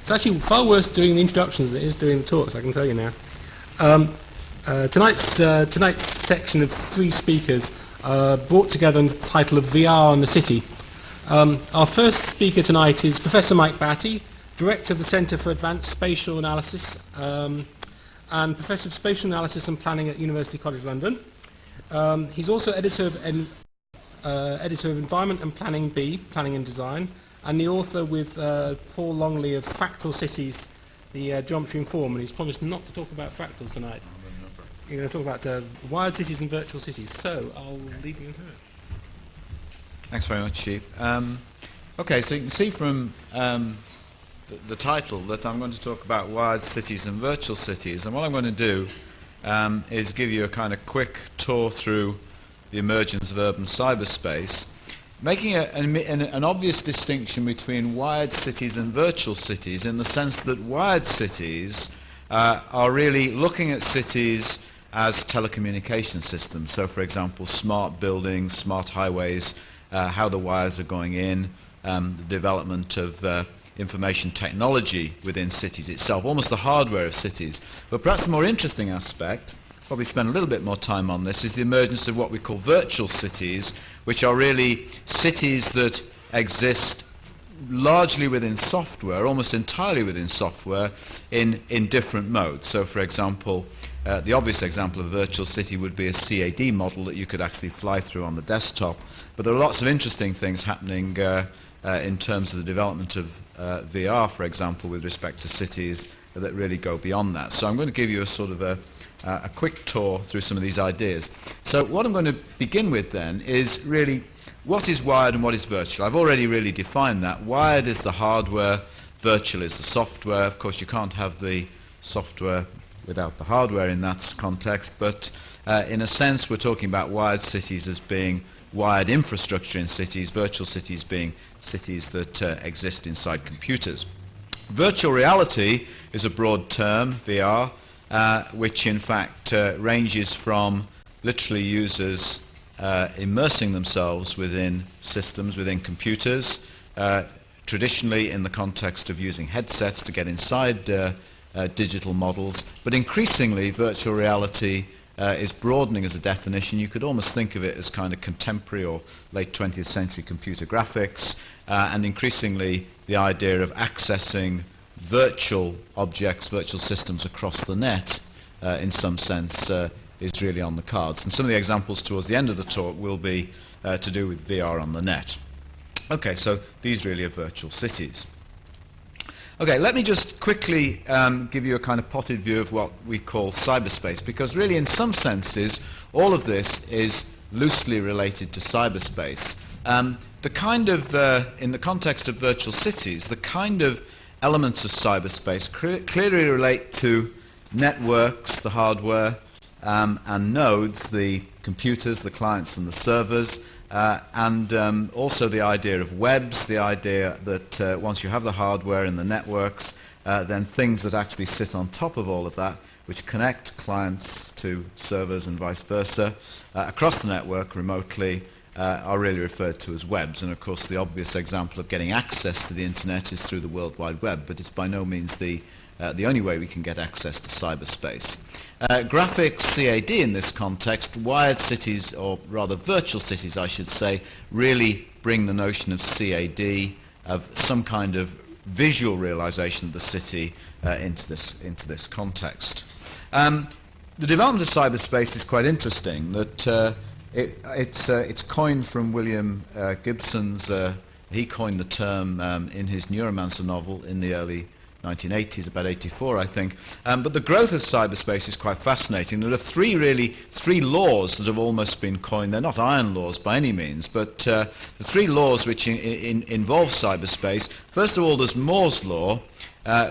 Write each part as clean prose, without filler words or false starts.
It's actually far worse doing the introductions than it is doing the talks, I can tell you now. Tonight's section of 3 speakers brought together under the title of VR and the City. Our first speaker tonight is Professor Mike Batty, Director of the Centre for Advanced Spatial Analysis and Professor of Spatial Analysis and Planning at University College London. He's also editor of Environment and Planning B, Planning and Design, and the author with Paul Longley of Fractal Cities, the Geometry and Form, and he's promised not to talk about fractals tonight. You're going to talk about wired cities and virtual cities, so I'll leave you into it. Thanks very much, Chief. Okay, so you can see from the title that I'm going to talk about wired cities and virtual cities, and what I'm going to do is give you a kind of quick tour through the emergence of urban cyberspace, making an obvious distinction between wired cities and virtual cities in the sense that wired cities are really looking at cities as telecommunication systems. So, for example, smart buildings, smart highways, how the wires are going in, the development of information technology within cities itself, almost the hardware of cities. But perhaps the more interesting aspect, probably spend a little bit more time on this, is the emergence of what we call virtual cities, which are really cities that exist largely within software, almost entirely within software, in different modes. So, for example, the obvious example of a virtual city would be a CAD model that you could actually fly through on the desktop. But there are lots of interesting things happening in terms of the development of VR, for example, with respect to cities that really go beyond that. So I'm going to give you a sort of a quick tour through some of these ideas. So what I'm going to begin with then is really what is wired and what is virtual. I've already really defined that. Wired is the hardware, virtual is the software. Of course, you can't have the software without the hardware in that context, but in a sense we're talking about wired cities as being wired infrastructure in cities, virtual cities being cities that exist inside computers. Virtual reality is a broad term, VR, which in fact ranges from literally users immersing themselves within systems, within computers, traditionally in the context of using headsets to get inside digital models, but increasingly virtual reality is broadening as a definition. You could almost think of it as kind of contemporary or late 20th century computer graphics, and increasingly the idea of accessing virtual objects, virtual systems across the net in some sense is really on the cards. And some of the examples towards the end of the talk will be to do with VR on the net. Okay, so these really are virtual cities. Okay, let me just quickly give you a kind of potted view of what we call cyberspace, because really in some senses all of this is loosely related to cyberspace. The kind of, in the context of virtual cities, the kind of elements of cyberspace clearly relate to networks, the hardware, and nodes, the computers, the clients and the servers, and also the idea of webs, the idea that once you have the hardware and the networks, then things that actually sit on top of all of that, which connect clients to servers and vice versa, across the network remotely, are really referred to as webs. And of course the obvious example of getting access to the internet is through the World Wide Web, but it's by no means the only way we can get access to cyberspace. Graphics CAD in this context, wired cities, or rather virtual cities I should say, really bring the notion of CAD, of some kind of visual realization of the city into this context. The development of cyberspace is quite interesting. That it's coined from William Gibson's, he coined the term in his Neuromancer novel in the early 1980s, about 84 I think, but the growth of cyberspace is quite fascinating. There are three laws that have almost been coined. They're not iron laws by any means, but the three laws which involve cyberspace. First of all, there's Moore's law,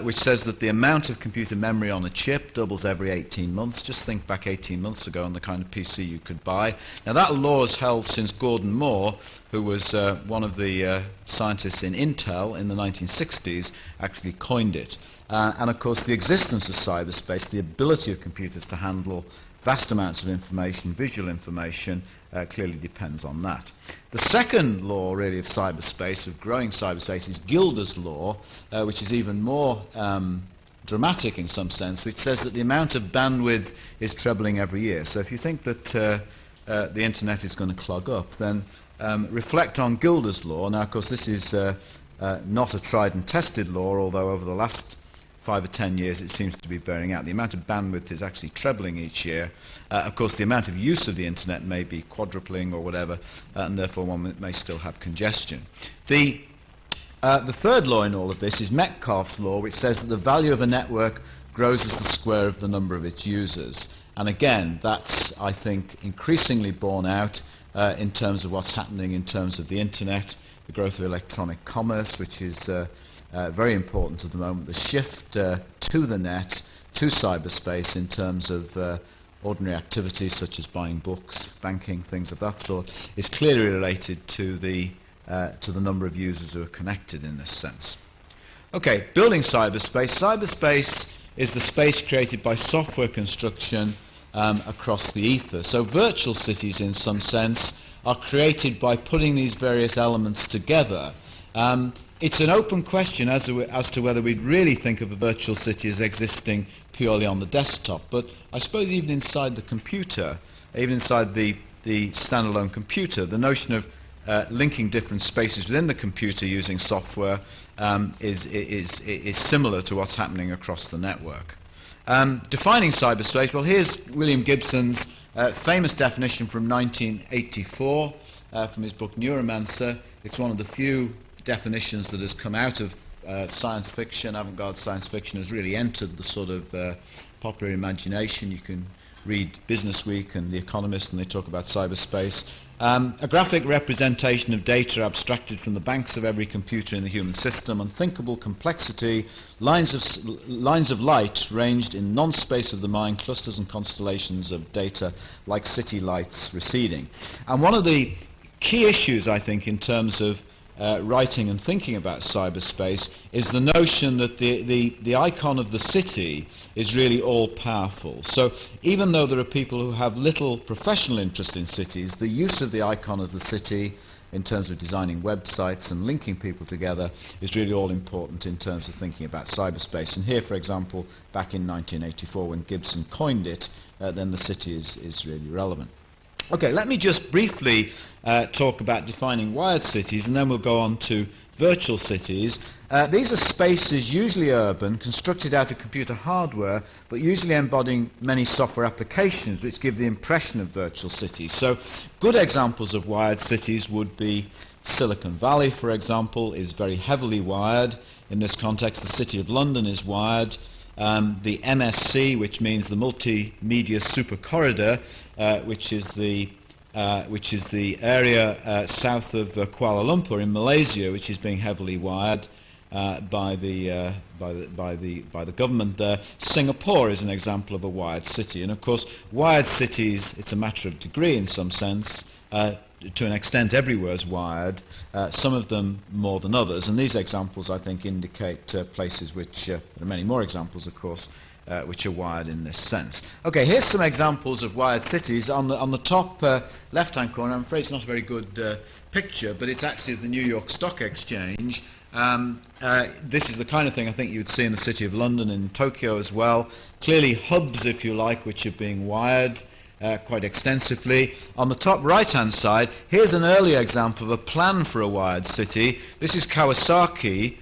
which says that the amount of computer memory on a chip doubles every 18 months. Just think back 18 months ago on the kind of PC you could buy. Now that law has held since Gordon Moore, who was one of the scientists in Intel in the 1960s, actually coined it. And of course the existence of cyberspace, the ability of computers to handle vast amounts of information, visual information, clearly depends on that. The second law, really, of cyberspace, of growing cyberspace, is Gilder's law, which is even more dramatic in some sense, which says that the amount of bandwidth is trebling every year. So if you think that the internet is going to clog up, then reflect on Gilder's law. Now, of course, this is not a tried and tested law, although over the last 5 or 10 years it seems to be bearing out. The amount of bandwidth is actually trebling each year. Of course, the amount of use of the internet may be quadrupling or whatever, and therefore one may still have congestion. The third law in all of this is Metcalfe's law, which says that the value of a network grows as the square of the number of its users. And again, that's, I think, increasingly borne out in terms of what's happening in terms of the internet, the growth of electronic commerce, which is very important at the moment. The shift to the net, to cyberspace in terms of ordinary activities such as buying books, banking, things of that sort, is clearly related to the number of users who are connected in this sense. Okay, building cyberspace. Cyberspace is the space created by software construction across the ether. So virtual cities, in some sense, are created by putting these various elements together. It's an open question as to whether we'd really think of a virtual city as existing purely on the desktop. But I suppose even inside the computer, even inside the standalone computer, the notion of linking different spaces within the computer using software is similar to what's happening across the network. Defining cyberspace, well, here's William Gibson's famous definition from 1984 from his book Neuromancer. It's one of the few definitions that has come out of science fiction. Avant-garde science fiction has really entered the sort of popular imagination. You can read Business Week and The Economist, and they talk about cyberspace. A graphic representation of data abstracted from the banks of every computer in the human system, unthinkable complexity, lines of light ranged in non-space of the mind, clusters and constellations of data like city lights receding. And one of the key issues, I think, in terms of writing and thinking about cyberspace is the notion that the icon of the city is really all-powerful. So even though there are people who have little professional interest in cities, the use of the icon of the city in terms of designing websites and linking people together is really all important in terms of thinking about cyberspace. And here, for example, back in 1984 when Gibson coined it, then the city is really relevant. Okay, let me just briefly talk about defining wired cities, and then we'll go on to virtual cities. These are spaces, usually urban, constructed out of computer hardware, but usually embodying many software applications which give the impression of virtual cities. So good examples of wired cities would be Silicon Valley, for example, is very heavily wired. In this context, the City of London is wired. The MSC, which means the Multimedia Super Corridor, which is the area south of Kuala Lumpur in Malaysia, which is being heavily wired by the government there. Singapore is an example of a wired city, and of course, wired cities, it's a matter of degree in some sense. To an extent, everywhere is wired, some of them more than others, and these examples, I think, indicate places which, there are many more examples, of course, which are wired in this sense. Okay, here's some examples of wired cities. On the top left-hand corner, I'm afraid it's not a very good picture, but it's actually the New York Stock Exchange. This is the kind of thing I think you'd see in the City of London and Tokyo as well. Clearly hubs, if you like, which are being wired quite extensively. On the top right-hand side, here's an earlier example of a plan for a wired city. This is Kawasaki,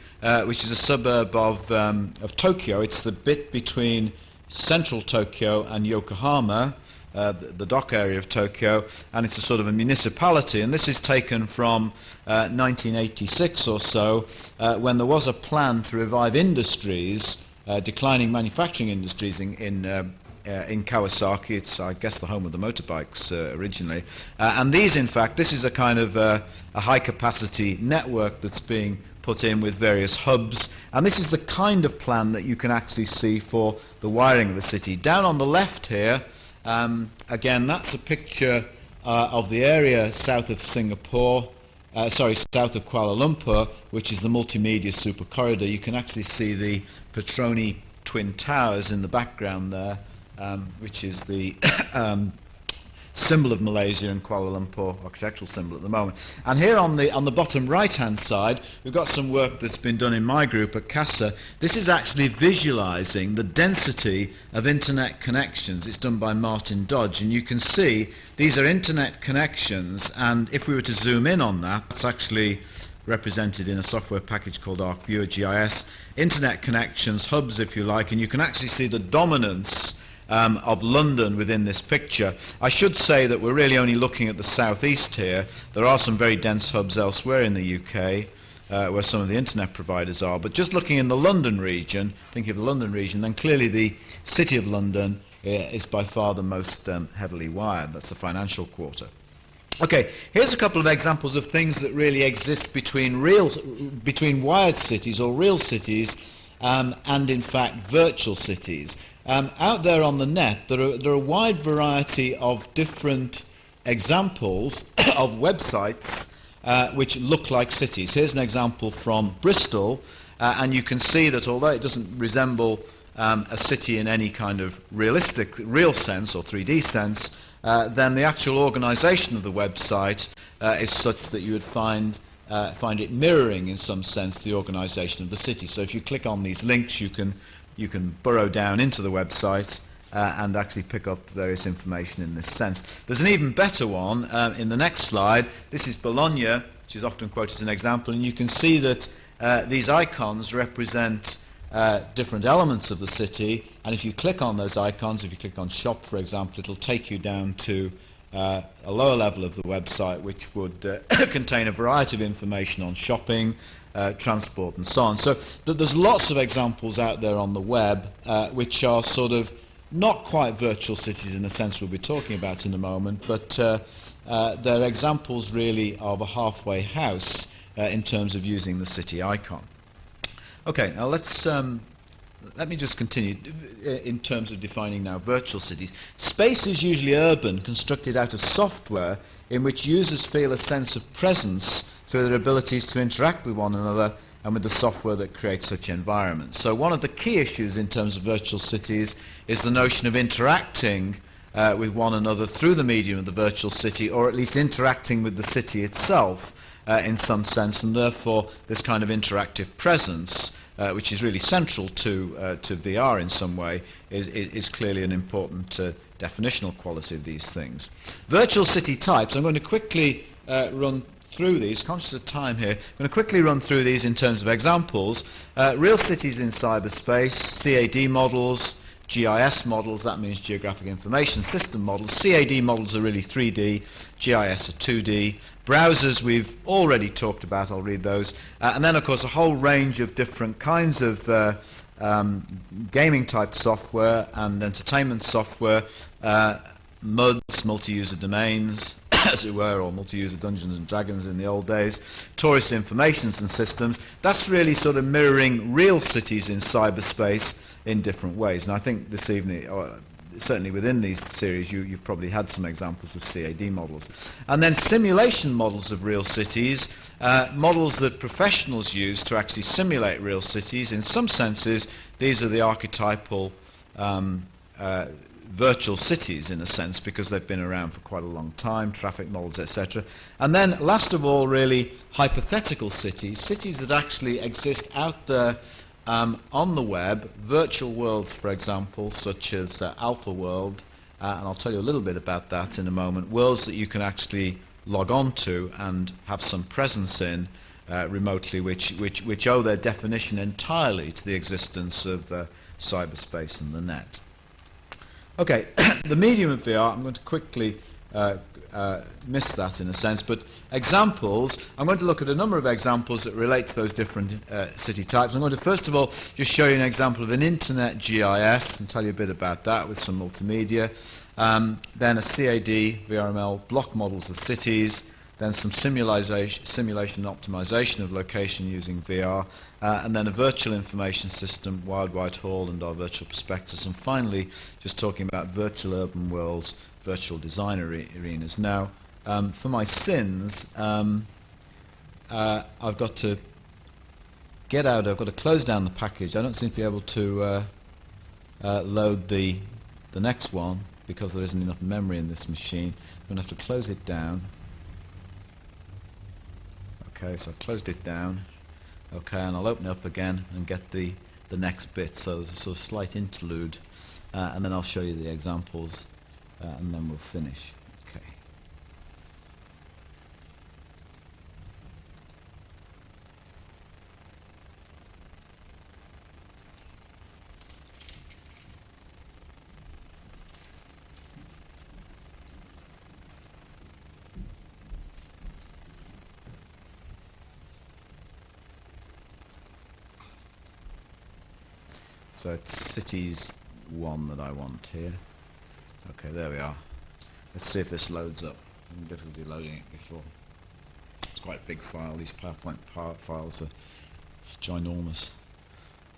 which is a suburb of Tokyo. It's the bit between central Tokyo and Yokohama, the dock area of Tokyo, and it's a sort of a municipality. And this is taken from 1986 or so, when there was a plan to revive industries, declining manufacturing industries in Kawasaki. It's, I guess, the home of the motorbikes originally. And these, in fact, this is a kind of a high-capacity network that's being put in with various hubs. And this is the kind of plan that you can actually see for the wiring of a city. Down on the left here, again, that's a picture of the area south of Singapore, south of Kuala Lumpur, which is the Multimedia Super Corridor. You can actually see the Petroni Twin Towers in the background there. which is the symbol of Malaysia and Kuala Lumpur, architectural symbol at the moment. And here on the bottom right-hand side, we've got some work that's been done in my group at CASA. This is actually visualizing the density of internet connections. It's done by Martin Dodge, and you can see these are internet connections, and if we were to zoom in on that, it's actually represented in a software package called ArcViewer GIS. Internet connections, hubs if you like, and you can actually see the dominance of London within this picture. I should say that we're really only looking at the southeast here. There are some very dense hubs elsewhere in the UK where some of the internet providers are, but just looking in the London region, thinking of the London region, then clearly the City of London is by far the most heavily wired. That's the financial quarter. Okay, here's a couple of examples of things that really exist between wired cities or real cities and in fact virtual cities. Out there on the net, there are a wide variety of different examples of websites which look like cities. Here's an example from Bristol, and you can see that although it doesn't resemble a city in any kind of real sense or 3D sense, then the actual organisation of the website is such that you would find it mirroring in some sense the organisation of the city. So if you click on these links, you can burrow down into the website and actually pick up various information in this sense. There's an even better one in the next slide. This is Bologna, which is often quoted as an example, and you can see that these icons represent different elements of the city, and if you click on those icons, if you click on shop for example, it'll take you down to a lower level of the website which would contain a variety of information on shopping, transport and so on. So there's lots of examples out there on the web which are sort of not quite virtual cities in the sense we'll be talking about in a moment, but they're examples really of a halfway house in terms of using the city icon. Okay, now let me just continue in terms of defining now virtual cities. Space is usually urban, constructed out of software in which users feel a sense of presence through their abilities to interact with one another and with the software that creates such environments. So one of the key issues in terms of virtual cities is the notion of interacting with one another through the medium of the virtual city, or at least interacting with the city itself in some sense, and therefore this kind of interactive presence, which is really central to VR in some way, is clearly an important definitional quality of these things. Virtual city types, I'm going to quickly run through these, conscious of time here. I'm going to quickly run through these in terms of examples. Real cities in cyberspace, CAD models, GIS models, that means Geographic Information System models. CAD models are really 3D, GIS are 2D. Browsers we've already talked about, I'll read those. And then of course a whole range of different kinds of gaming type software and entertainment software, MUDs, multi-user domains, as it were, or multi-user Dungeons and Dragons in the old days, tourist informations and systems. That's really sort of mirroring real cities in cyberspace in different ways. And I think this evening, or certainly within these series, you've probably had some examples of CAD models. And then simulation models of real cities, models that professionals use to actually simulate real cities. In some senses, these are the archetypal virtual cities in a sense, because they've been around for quite a long time, traffic models, etc. And then last of all, really, hypothetical cities, cities that actually exist out there on the web, virtual worlds, for example, such as Alpha World, and I'll tell you a little bit about that in a moment, worlds that you can actually log on to and have some presence in remotely, which owe their definition entirely to the existence of cyberspace and the net. Okay, the medium of VR, I'm going to quickly miss that in a sense, but examples, I'm going to look at a number of examples that relate to those different city types. I'm going to first of all just show you an example of an internet GIS and tell you a bit about that with some multimedia, then a CAD, VRML, block models of cities, then some simulation and optimization of location using VR, and then a virtual information system, Wild Whitehall and our virtual prospectus, and finally just talking about virtual urban worlds, virtual design arenas. Now, for my sins, I've got to close down the package. I don't seem to be able to load the the next one, because there isn't enough memory in this machine, I'm going to have to close it down. Okay, so I've closed it down. Okay, and I'll open it up again and get the next bit. So there's a sort of slight interlude, and then I'll show you the examples, and then we'll finish. Okay. So it's cities 1 that I want here. Okay, there we are. Let's see if this loads up. I'm difficulty loading it before. It's quite a big file. These PowerPoint files are ginormous.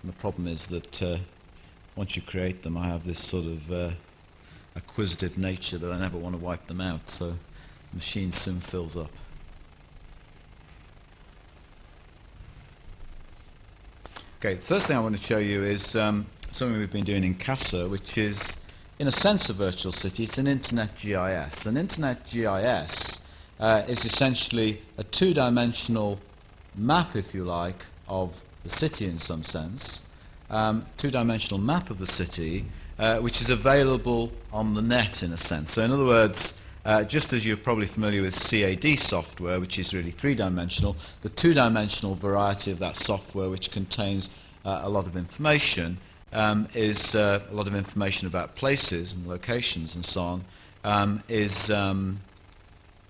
And the problem is that once you create them, I have this sort of acquisitive nature that I never want to wipe them out, so the machine soon fills up. Okay, the first thing I want to show you is something we've been doing in CASA, which is, in a sense, a virtual city. It's an Internet GIS. An Internet GIS is essentially a two-dimensional map, if you like, of the city in some sense. Two-dimensional map of the city, which is available on the net in a sense. So in other words, just as you're probably familiar with CAD software, which is really three-dimensional, the two-dimensional variety of that software, which contains a lot of information, is a lot of information about places and locations and so on, is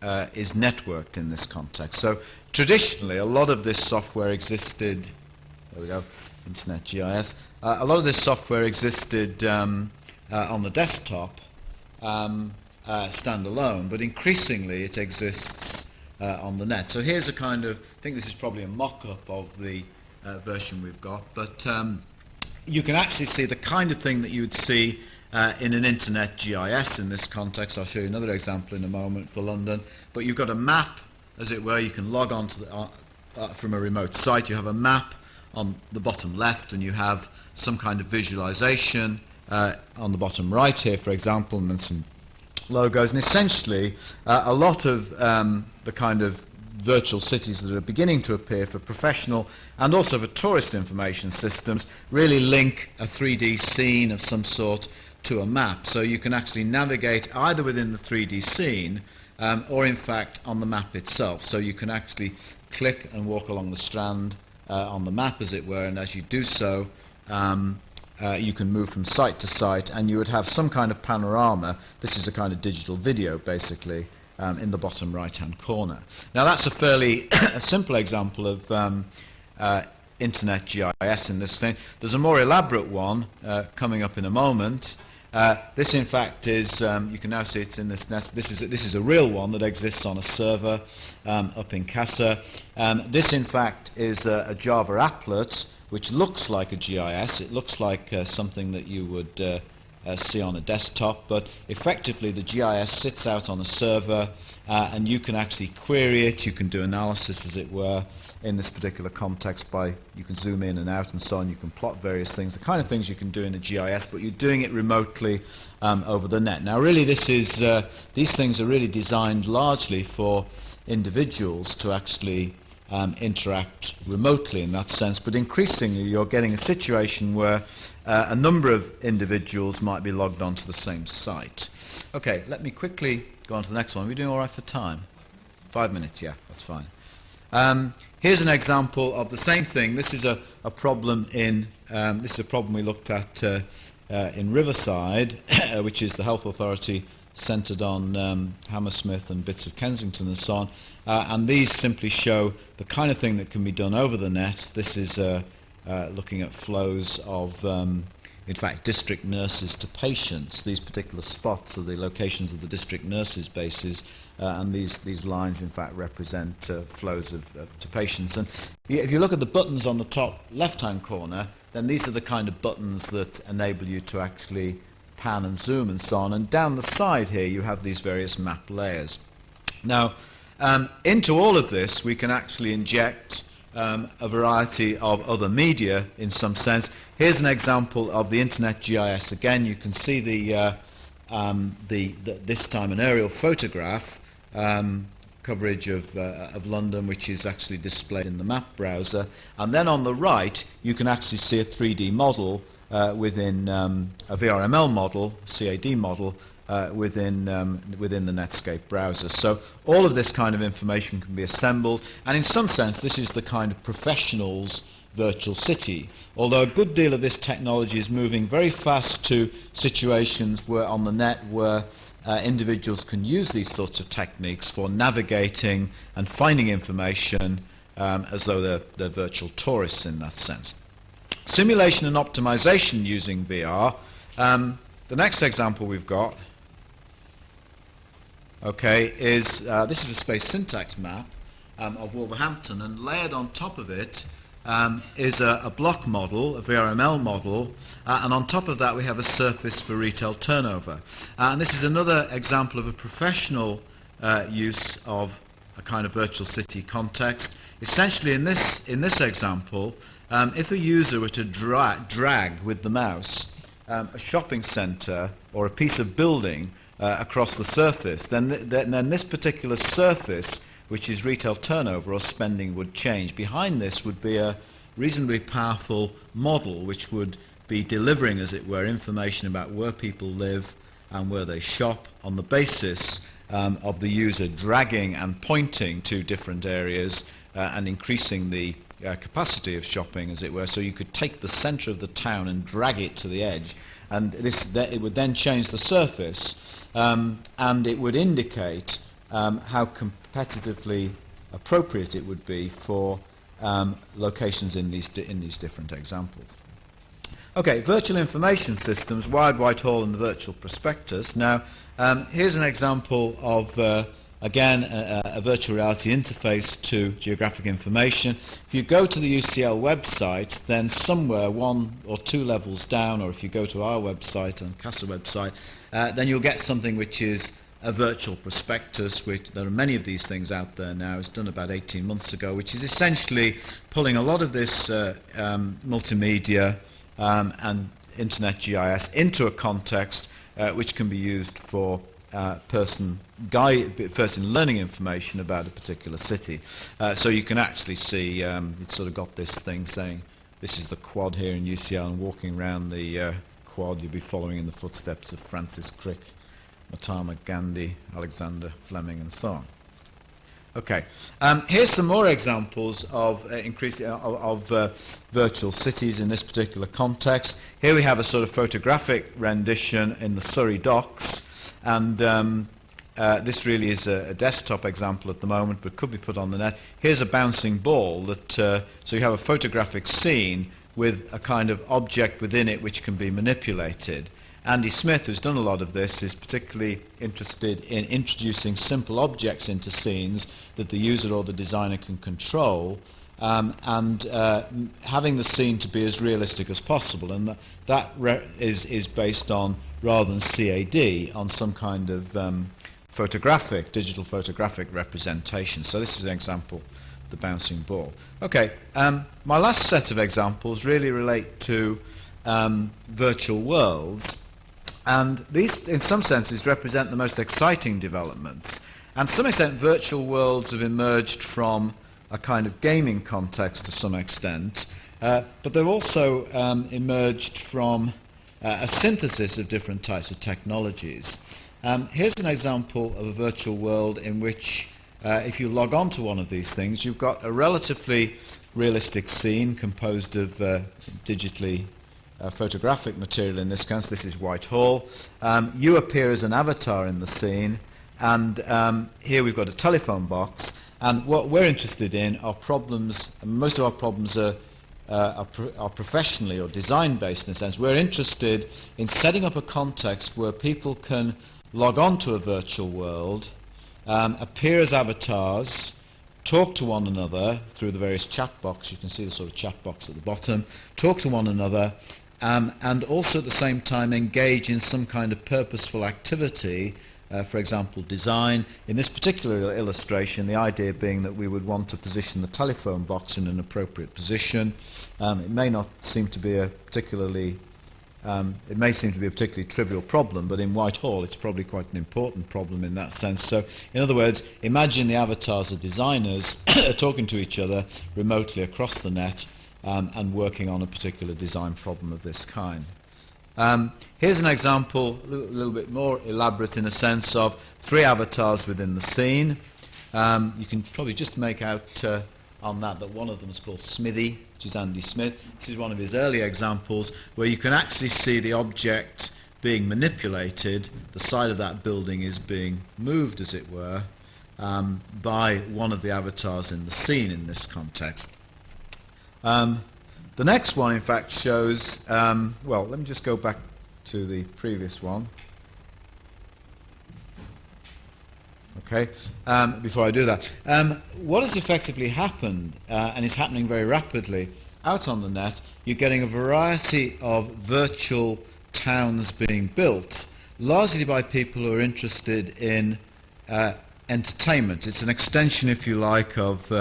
networked in this context. So traditionally, a lot of this software existed. There we go, Internet GIS. A lot of this software existed on the desktop. Standalone, but increasingly it exists on the net. So here's a kind of, I think this is probably a mock-up of the version we've got, but you can actually see the kind of thing that you would see in an Internet GIS in this context. I'll show you another example in a moment for London, but you've got a map, as it were. You can log on to from a remote site. You have a map on the bottom left, and you have some kind of visualization on the bottom right here, for example, and then some logos, and essentially a lot of the kind of virtual cities that are beginning to appear for professional and also for tourist information systems really link a 3D scene of some sort to a map. So you can actually navigate either within the 3D scene or in fact on the map itself. So you can actually click and walk along the strand on the map, as it were, and as you do so you can move from site to site, and you would have some kind of panorama. This is a kind of digital video, basically, in the bottom right-hand corner. Now, that's a fairly simple example of Internet GIS in this thing. There's a more elaborate one coming up in a moment. This, in fact, is, you can now see it's in this nest. This is a real one that exists on a server up in CASA. This, in fact, is a Java applet, which looks like a GIS. It looks like something that you would see on a desktop, but effectively the GIS sits out on a server, and you can actually query it. You can do analysis, as it were, in this particular context by, you can zoom in and out and so on. You can plot various things, the kind of things you can do in a GIS, but you're doing it remotely over the net. Now, really, this is these things are really designed largely for individuals to actually interact remotely in that sense, but increasingly you're getting a situation where a number of individuals might be logged onto the same site. Okay, let me quickly go on to the next one. Are we doing all right for time? 5 minutes, yeah, that's fine. Here's an example of the same thing. This is a problem in this is a problem we looked at in Riverside, which is the health authority centred on Hammersmith and bits of Kensington and so on. And these simply show the kind of thing that can be done over the net. This is looking at flows of, in fact, district nurses to patients. These particular spots are the locations of the district nurses' bases, and these lines, in fact, represent flows to patients. And if you look at the buttons on the top left-hand corner, then these are the kind of buttons that enable you to actually pan and zoom and so on. And down the side here, you have these various map layers. Now, into all of this, we can actually inject a variety of other media in some sense. Here's an example of the Internet GIS. Again, you can see this time an aerial photograph coverage of London, which is actually displayed in the map browser. And then on the right, you can actually see a 3D model within a VRML model, CAD model, within the Netscape browser. So all of this kind of information can be assembled, and in some sense this is the kind of professional's virtual city, although a good deal of this technology is moving very fast to situations where on the net where individuals can use these sorts of techniques for navigating and finding information as though they're virtual tourists in that sense. Simulation and optimization using VR. The next example we've got is this is a space syntax map of Wolverhampton, and layered on top of it is a block model, a VRML model, and on top of that we have a surface for retail turnover. And this is another example of a professional use of a kind of virtual city context. Essentially in this example, if a user were to drag with the mouse a shopping centre or a piece of building across the surface, then this particular surface, which is retail turnover or spending, would change. Behind this would be a reasonably powerful model which would be delivering, as it were, information about where people live and where they shop on the basis of the user dragging and pointing to different areas and increasing the capacity of shopping, as it were. So you could take the centre of the town and drag it to the edge, and it would then change the surface, and it would indicate how competitively appropriate it would be for locations in these different examples. Okay, virtual information systems, Wired Whitehall and the virtual prospectus. Now, here's an example of, again, a virtual reality interface to geographic information. If you go to the UCL website, then somewhere 1 or 2 levels down, or if you go to our website and CASA website, then you'll get something which is a virtual prospectus, which there are many of these things out there now. It's done about 18 months ago, which is essentially pulling a lot of this multimedia and Internet GIS into a context which can be used for person learning information about a particular city. So you can actually see it's sort of got this thing saying this is the quad here in UCL, and walking around the quad you'll be following in the footsteps of Francis Crick, Mahatma Gandhi, Alexander Fleming, and so on. Okay, here's some more examples of virtual cities in this particular context. Here we have a sort of photographic rendition in the Surrey Docks, and this really is a desktop example at the moment, but could be put on the net. Here's a bouncing ball that so you have a photographic scene with a kind of object within it which can be manipulated. Andy Smith, who's done a lot of this, is particularly interested in introducing simple objects into scenes that the user or the designer can control, and having the scene to be as realistic as possible. And that is based on, rather than CAD, on some kind of digital photographic representation. So this is an example, the bouncing ball. Okay, my last set of examples really relate to virtual worlds. And these, in some senses, represent the most exciting developments. And to some extent, virtual worlds have emerged from a kind of gaming context to some extent, but they've also emerged from a synthesis of different types of technologies. Here's an example of a virtual world in which, if you log on to one of these things, you've got a relatively realistic scene composed of digitally photographic material. In this case, this is Whitehall. You appear as an avatar in the scene, and here we've got a telephone box, and what we're interested in are problems. Most of our problems are professionally or design based in a sense. We're interested in setting up a context where people can log on to a virtual world, appear as avatars, talk to one another through the various chat box. You can see the sort of chat box at the bottom, talk to one another, and also at the same time engage in some kind of purposeful activity for example, design. In this particular illustration, the idea being that we would want to position the telephone box in an appropriate position. It may not seem to be a particularly it may seem to be a particularly trivial problem, but in Whitehall it's probably quite an important problem in that sense. So, in other words, imagine the avatars of designers talking to each other remotely across the net and working on a particular design problem of this kind. Here's an example, a little bit more elaborate in a sense, of 3 avatars within the scene. You can probably just make out on that one of them is called Smithy, which is Andy Smith. This is one of his early examples where you can actually see the object being manipulated. The side of that building is being moved, as it were, by one of the avatars in the scene in this context. The next one, in fact, shows, well, let me just go back to the previous one. Okay, before I do that. What has effectively happened, and is happening very rapidly, out on the net, you're getting a variety of virtual towns being built, largely by people who are interested in entertainment. It's an extension, if you like, of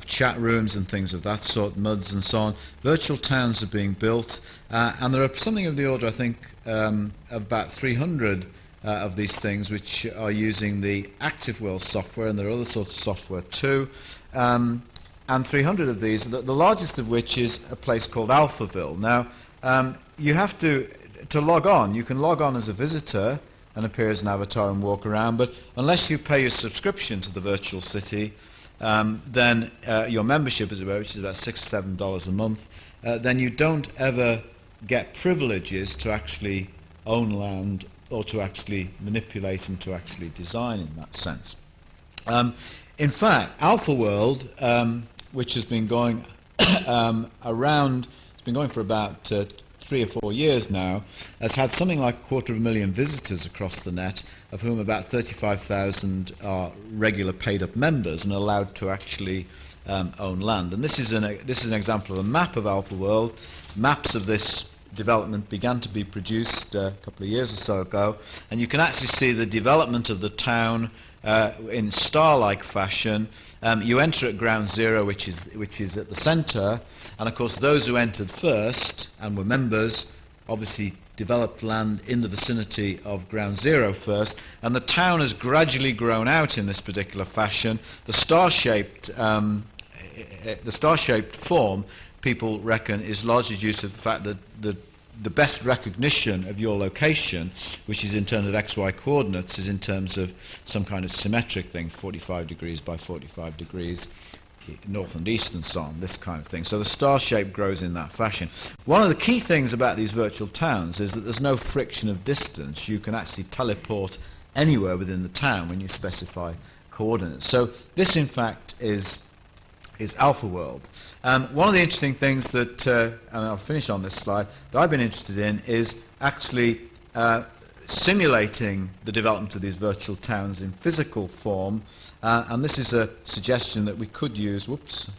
chat rooms and things of that sort, MUDs and so on. Virtual towns are being built, and there are something of the order, I think, of about 300 of these things which are using the Active World software, and there are other sorts of software too. And 300 of these, the largest of which is a place called Alphaville. Now, you have to log on. You can log on as a visitor and appear as an avatar and walk around, but unless you pay your subscription to the virtual city, then your membership, as it were, which is about $6 or $7 a month, then you don't ever get privileges to actually own land or to actually manipulate and to actually design in that sense. In fact, Alpha World, which has been going around, it's been going for about 3 or 4 years now, has had something like 250,000 visitors across the net, of whom about 35,000 are regular paid-up members and allowed to actually own land. And this is an example of a map of Alpha World. Maps of this development began to be produced a couple of years or so ago, and you can actually see the development of the town in star-like fashion. You enter at ground zero, which is at the centre, and of course those who entered first and were members obviously developed land in the vicinity of ground zero first, and the town has gradually grown out in this particular fashion. The star-shaped form, people reckon, is largely due to the fact that the best recognition of your location, which is in terms of XY coordinates, is in terms of some kind of symmetric thing, 45 degrees by 45 degrees, north and east and so on, this kind of thing. So the star shape grows in that fashion. One of the key things about these virtual towns is that there's no friction of distance. You can actually teleport anywhere within the town when you specify coordinates. So this, in fact, is Alpha World. One of the interesting things that, and I'll finish on this slide, that I've been interested in is actually simulating the development of these virtual towns in physical form, and this is a suggestion that we could use, this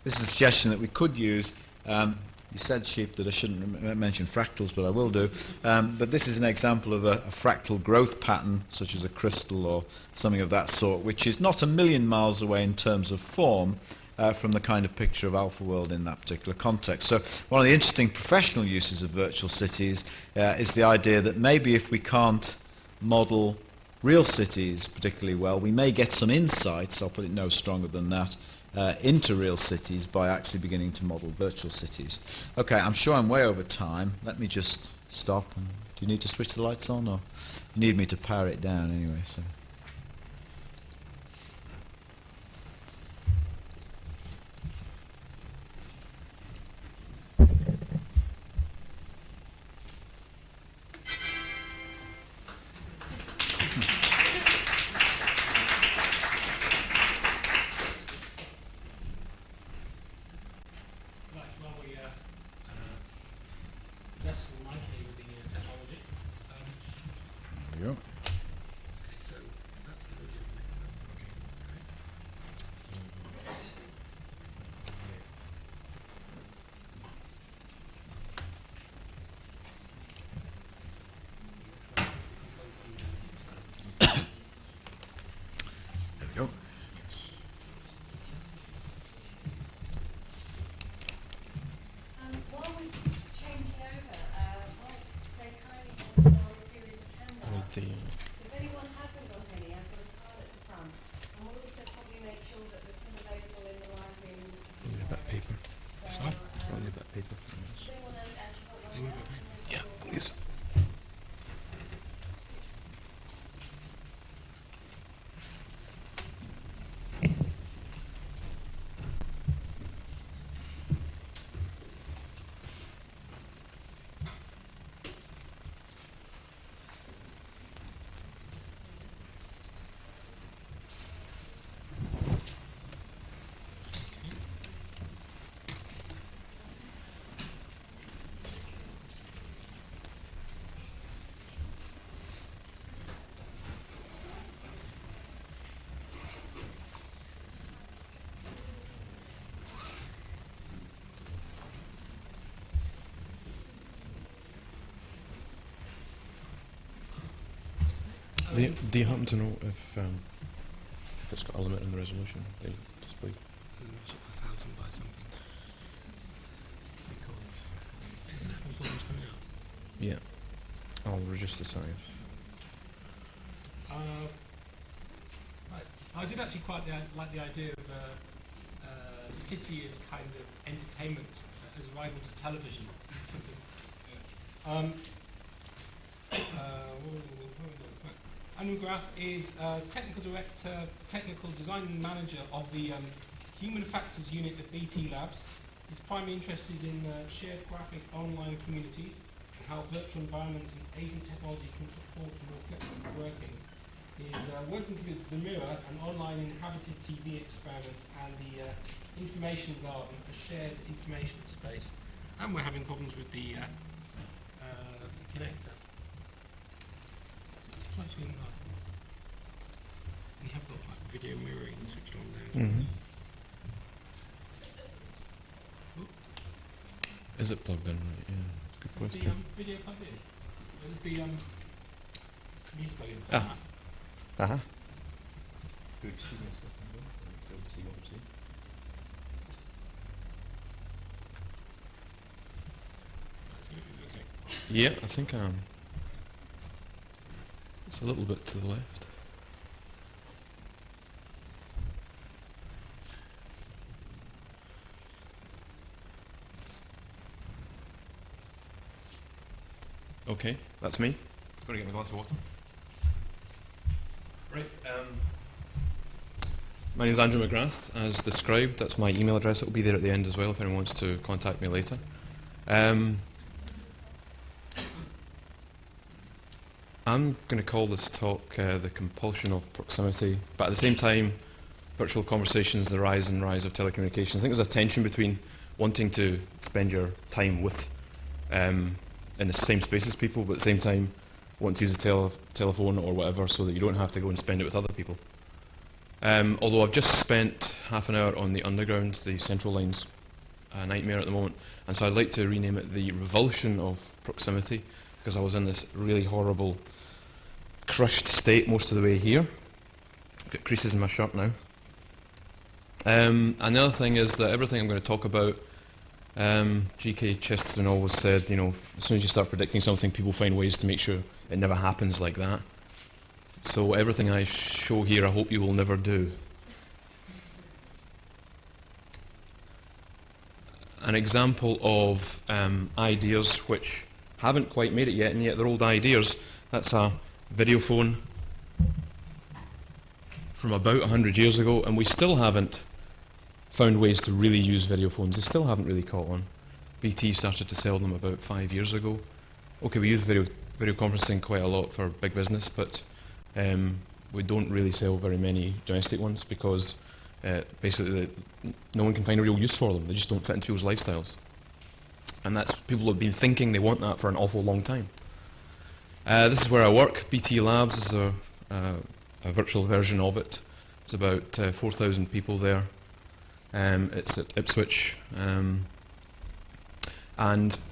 is a suggestion that we could use, you said, Sheep, that I shouldn't mention fractals, but I will do, but this is an example of a fractal growth pattern, such as a crystal or something of that sort, which is not a million miles away in terms of form from the kind of picture of Alpha World in that particular context. So one of the interesting professional uses of virtual cities is the idea that maybe if we can't model real cities particularly well, we may get some insights, I'll put it no stronger than that, into real cities by actually beginning to model virtual cities. Okay, I'm sure I'm way over time. Let me just stop. And do you need to switch the lights on, or you need me to power it down anyway? So. Do you happen to know if it's got a limit in the resolution they displayed? Sort of 1,000 by something. Is that when problems coming out? Yeah. I'll reduce the size. Right. I did actually quite like the idea of city as kind of entertainment as a rival to television. McGrath is technical director, technical design and manager of the Human Factors Unit at BT Labs. His primary interest is in shared graphic online communities and how virtual environments and agent technology can support more flexible working. He's working towards the Mirror, an online Inhabited TV experiment, and the Information Garden, a shared information space. And we're having problems with the connector. We have got like video mirroring switched on there. Mm-hmm. Is it plugged in right? Yeah, good Is the question. video plugged in? Is the music plugged in? Ah. Uh-huh. Good, excuse me a second, to see what I'm seeing. Okay. Yeah, I think it's a little bit to the left. Okay, that's me. Got to get me a glass of water. Right. My name is Andrew McGrath, as described. That's my email address. It will be there at the end as well if anyone wants to contact me later. I'm going to call this talk The Compulsion of Proximity, but at the same time, virtual conversations, the rise and rise of telecommunications. I think there's a tension between wanting to spend your time with, in the same space as people, but at the same time, want to use a telephone or whatever so that you don't have to go and spend it with other people. Although I've just spent half an hour on the Underground, the Central Line's a nightmare at the moment, and so I'd like to rename it The Revulsion of Proximity, because I was in this really horrible, crushed state most of the way here. I've got creases in my shirt now. And the other thing is that everything I'm going to talk about, G.K. Chesterton always said, you know, as soon as you start predicting something, people find ways to make sure it never happens like that. So everything I show here, I hope you will never do. An example of ideas which haven't quite made it yet, and yet they're old ideas. That's a video phone from about 100 years ago, and we still haven't found ways to really use video phones. They still haven't really caught on. BT started to sell them about 5 years ago. Okay, we use video conferencing quite a lot for big business, but we don't really sell very many domestic ones because basically no one can find a real use for them. They just don't fit into people's lifestyles. And that's, people have been thinking they want that for an awful long time. This is where I work. BT Labs is a virtual version of it. There's about 4,000 people there. It's at Ipswich. And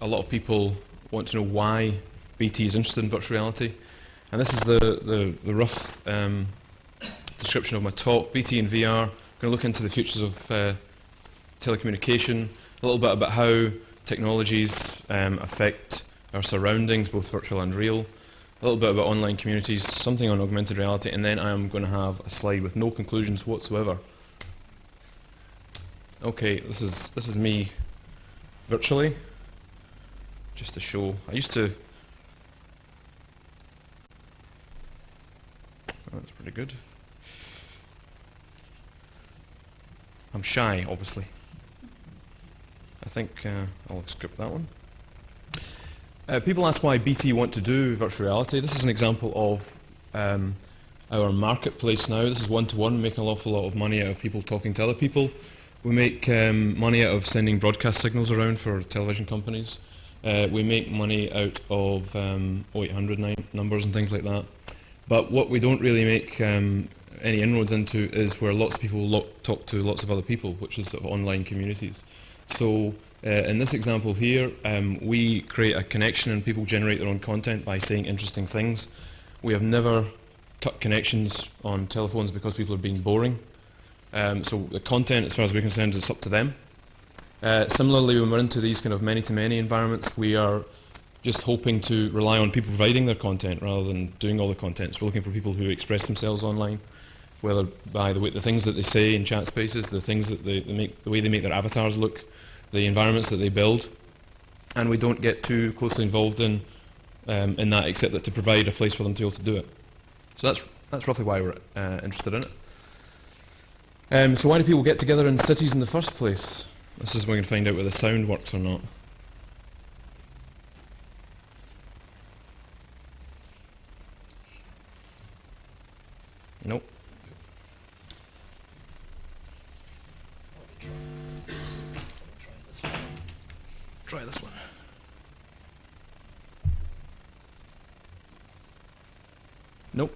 a lot of people want to know why BT is interested in virtual reality. And this is the rough description of my talk. BT and VR. I'm going to look into the futures of telecommunication, a little bit about how technologies affect our surroundings, both virtual and real, a little bit about online communities, something on augmented reality, and then I am going to have a slide with no conclusions whatsoever. Okay, this is me virtually, just to show. I used to. That's pretty good. I'm shy, obviously. I think I'll skip that one. People ask why BT want to do virtual reality. This is an example of our marketplace now. This is one-to-one. We make an awful lot of money out of people talking to other people. We make money out of sending broadcast signals around for television companies. We make money out of 0800 numbers and things like that. But what we don't really make any inroads into is where lots of people talk to lots of other people, which is sort of online communities. So in this example here, we create a connection and people generate their own content by saying interesting things. We have never cut connections on telephones because people are being boring. So the content, as far as we're concerned, is up to them. Similarly, when we're into these kind of many-to-many environments, we are just hoping to rely on people providing their content rather than doing all the content. So we're looking for people who express themselves online, whether by the things that they say in chat spaces, the things that they make, the way they make their avatars look, the environments that they build, and we don't get too closely involved in that, except that to provide a place for them to be able to do it. So that's roughly why we're interested in it. So why do people get together in cities in the first place? This is when we can find out whether the sound works or not. Nope. Try this one. Nope.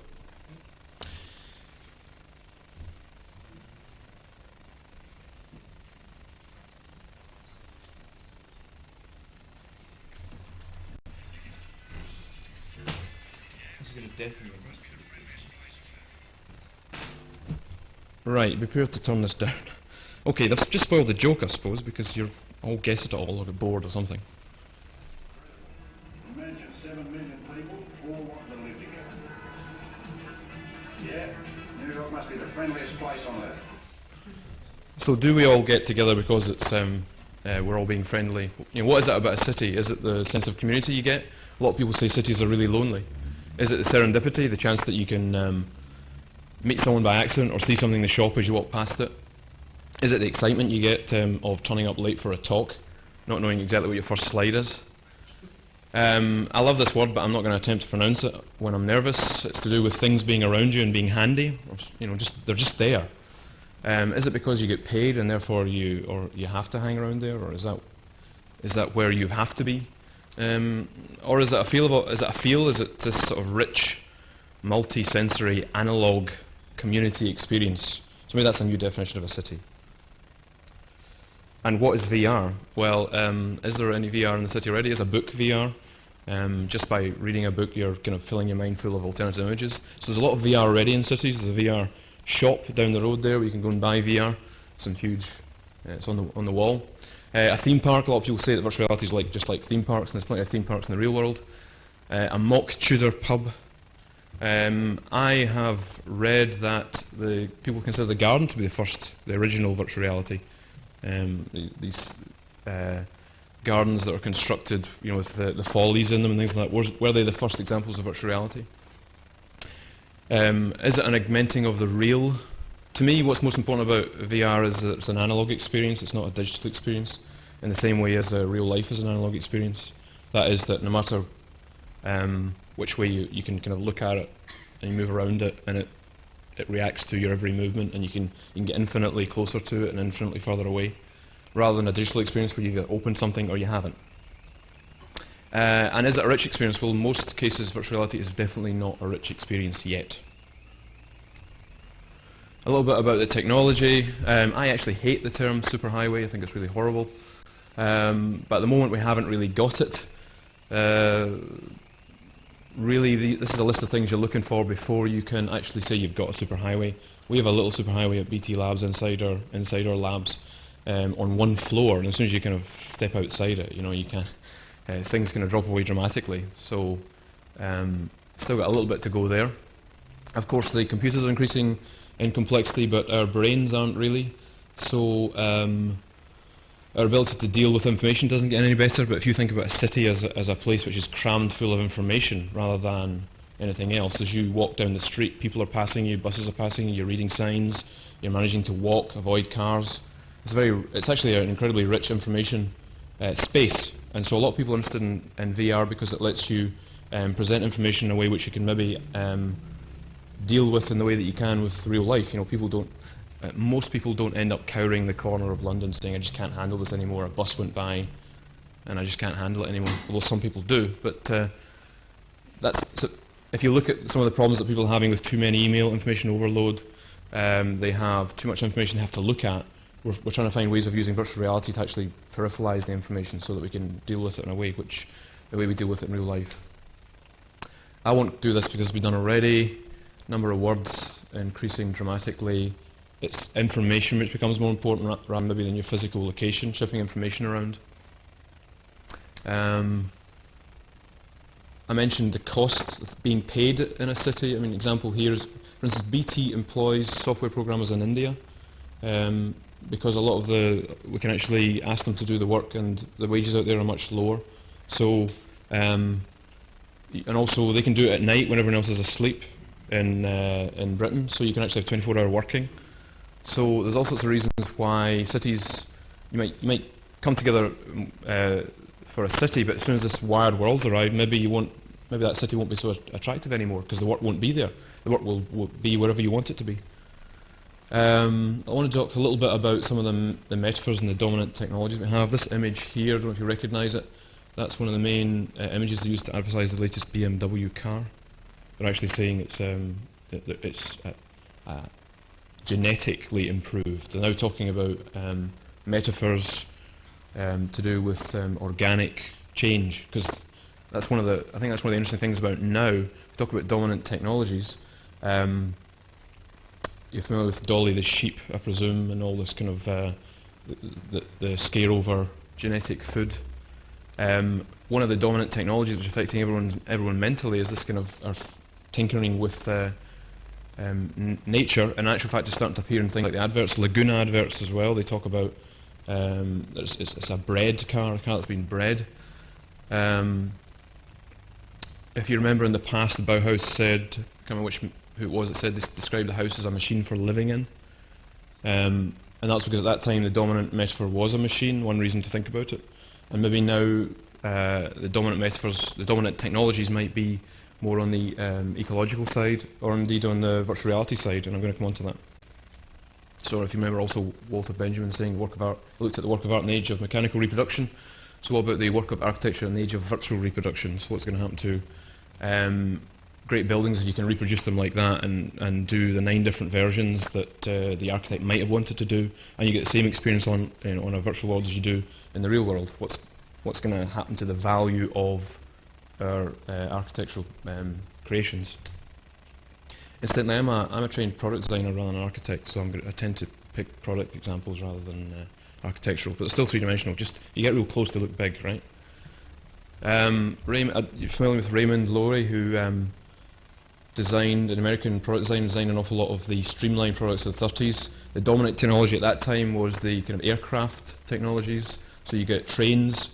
This is going to deafen you. Right, be prepared to turn this down. Okay, that's just spoiled the joke, I suppose, because you've all guessed it all or got bored or something. Imagine 7 million people all want to live together. Yeah, New York must be the friendliest place on earth. So do we all get together because it's we're all being friendly? You know, what is it about a city? Is it the sense of community you get? A lot of people say cities are really lonely. Is it the serendipity, the chance that you can meet someone by accident or see something in the shop as you walk past it? Is it the excitement you get of turning up late for a talk, not knowing exactly what your first slide is? I love this word, but I'm not going to attempt to pronounce it when I'm nervous. It's to do with things being around you and being handy, or, you know, they're just there. Is it because you get paid and therefore you have to hang around there, or is that where you have to be? Or is it a feel? Is it this sort of rich, multi-sensory, analog community experience? So maybe that's a new definition of a city. And what is VR? Well, is there any VR in the city already? Is a book VR? Just by reading a book, you're kind of filling your mind full of alternative images. So there's a lot of VR already in cities. There's a VR shop down the road there where you can go and buy VR. Some huge, it's on the wall. A theme park. A lot of people say that virtual reality is just like theme parks, and there's plenty of theme parks in the real world. A mock Tudor pub. I have read that the people consider the garden to be the original virtual reality. These gardens that are constructed, you know, with the follies in them and things like that. Were they the first examples of virtual reality? Is it an augmenting of the real? To me, what's most important about VR is that it's an analog experience. It's not a digital experience, in the same way as real life is an analog experience. That is, that no matter which way you can kind of look at it and you move around it, and it reacts to your every movement, and you can get infinitely closer to it and infinitely further away, rather than a digital experience where you've opened something or you haven't. And is it a rich experience? Well, in most cases, virtual reality is definitely not a rich experience yet. A little bit about the technology. I actually hate the term superhighway. I think it's really horrible. But at the moment, we haven't really got it. Really, this is a list of things you're looking for before you can actually say you've got a superhighway. We have a little superhighway at BT Labs inside our labs on one floor, and as soon as you kind of step outside it, you know, you can things kind of drop away dramatically. So, still got a little bit to go there. Of course, the computers are increasing in complexity, but our brains aren't really. So, our ability to deal with information doesn't get any better, but if you think about a city as a place which is crammed full of information rather than anything else, as you walk down the street, people are passing you, buses are passing you, you're reading signs, you're managing to walk, avoid cars. It's actually an incredibly rich information space, and so a lot of people are interested in VR because it lets you present information in a way which you can maybe deal with in the way that you can with real life. You know, most people don't end up cowering the corner of London saying, I just can't handle this anymore, a bus went by and I just can't handle it anymore, although some people do. But so if you look at some of the problems that people are having with too many email, information overload, they have too much information they have to look at. We're trying to find ways of using virtual reality to actually peripheralize the information so that we can deal with it in a way the way we deal with it in real life. I won't do this because it's been done already. number of words increasing dramatically. It's information which becomes more important rather maybe than your physical location, shipping information around. I mentioned the cost of being paid in a city. I mean, example here is, for instance, BT employs software programmers in India because a lot of we can actually ask them to do the work, and the wages out there are much lower. So, and also they can do it at night when everyone else is asleep in Britain. So you can actually have 24-hour working. So there's all sorts of reasons why cities you might come together for a city, but as soon as this wired world's arrived, maybe that city won't be so attractive anymore because the work won't be there. The work will be wherever you want it to be. I want to talk a little bit about some of the metaphors and the dominant technologies we have. This image here, I don't know if you recognise it, that's one of the main images used to advertise the latest BMW car. They're actually saying it's genetically improved. They're now talking about metaphors to do with organic change, because I think that's one of the interesting things about now. We talk about dominant technologies. You're familiar with Dolly the sheep, I presume, and all this kind of the scare over genetic food. One of the dominant technologies which is affecting everyone mentally is this kind of tinkering with nature. And in actual fact, it's starting to appear in things like the adverts, Laguna adverts as well. They talk about it's a bred car, a car that's been bred. If you remember in the past, the Bauhaus said, I can't remember who it was that said, they described the house as a machine for living in. And that's because at that time the dominant metaphor was a machine, one reason to think about it. And maybe now the dominant metaphors, the dominant technologies might be more on the ecological side, or indeed on the virtual reality side, and I'm going to come on to that. So if you remember also Walter Benjamin saying looked at the work of art in the age of mechanical reproduction. So what about the work of architecture in the age of virtual reproduction? So what's going to happen to great buildings if you can reproduce them like that and do the 9 different versions that the architect might have wanted to do, and you get the same experience on a virtual world as you do in the real world? What's going to happen to the value of our architectural creations? Incidentally, I'm a trained product designer rather than an architect, so I tend to pick product examples rather than architectural, but it's still three-dimensional. Just you get real close to look big, right? You're familiar with Raymond Loewy, who designed an American product designed an awful lot of the streamlined products of the 30s. The dominant technology at that time was the kind of aircraft technologies. So you get trains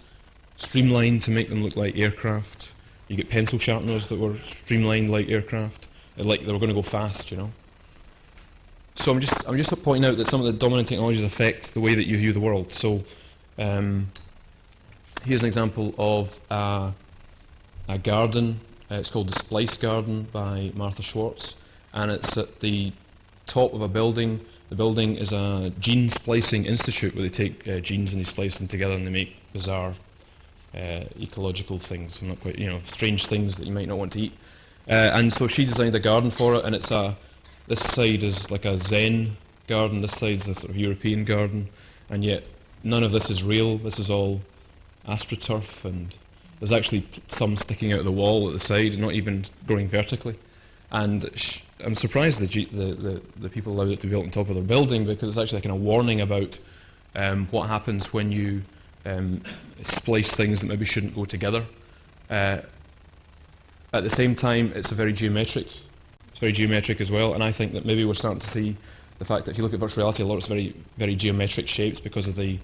streamlined to make them look like aircraft. You get pencil sharpeners that were streamlined like aircraft, like they were going to go fast, you know. So I'm just pointing out that some of the dominant technologies affect the way that you view the world. So here's an example of a garden. It's called the Splice Garden by Martha Schwartz, and it's at the top of a building. The building is a gene splicing institute where they take genes and they splice them together and they make bizarre ecological things, not quite, strange things that you might not want to eat. And so she designed a garden for it, and this side is like a Zen garden, this side's a sort of European garden, and yet none of this is real. This is all astroturf, and there's actually some sticking out of the wall at the side, not even growing vertically. And I'm surprised the people allowed it to be built on top of their building, because it's actually a kind of warning about what happens when you splice things that maybe shouldn't go together. At the same time, it's very geometric as well, and I think that maybe we're starting to see the fact that if you look at virtual reality, a lot of it's very, very geometric shapes because of the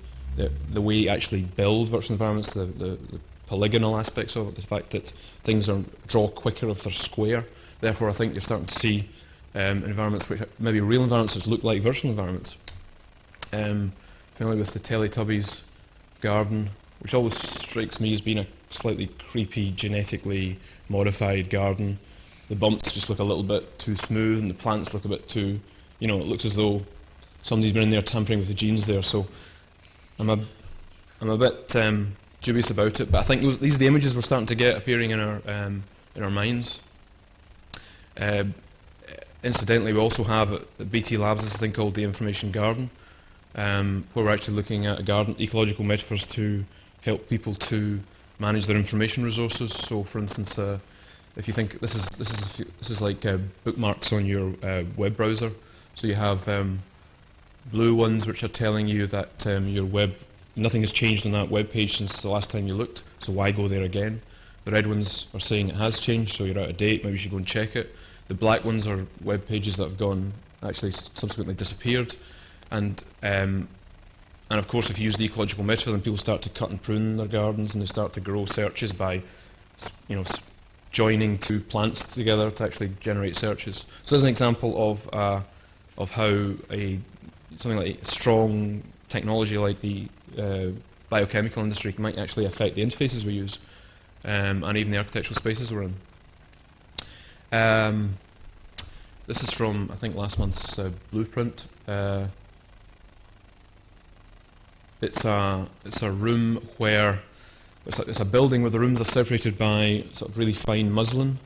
way you actually build virtual environments, the polygonal aspects of it, the fact that things draw quicker if they're square. Therefore, I think you're starting to see environments which maybe real environments which look like virtual environments. Familiar with the Teletubbies garden, which always strikes me as being a slightly creepy, genetically modified garden. The bumps just look a little bit too smooth, and the plants look a bit too, it looks as though somebody's been in there tampering with the genes there. So I'm a bit dubious about it, but I think these are the images we're starting to get appearing in our minds. Incidentally, we also have at BT Labs this thing called the Information Garden, where we're actually looking at ecological metaphors to help people to manage their information resources. So, for instance, if you think this is like bookmarks on your web browser. So you have blue ones which are telling you that nothing has changed on that web page since the last time you looked, so why go there again? The red ones are saying it has changed, so you're out of date, maybe you should go and check it. The black ones are web pages that have gone, actually subsequently disappeared. And of course, if you use the ecological method, then people start to cut and prune their gardens, and they start to grow searches by, joining two plants together to actually generate searches. So there's an example of how something like strong technology like the biochemical industry might actually affect the interfaces we use, and even the architectural spaces we're in. This is from, I think, last month's blueprint. It's a room where it's a building where the rooms are separated by sort of really fine muslin,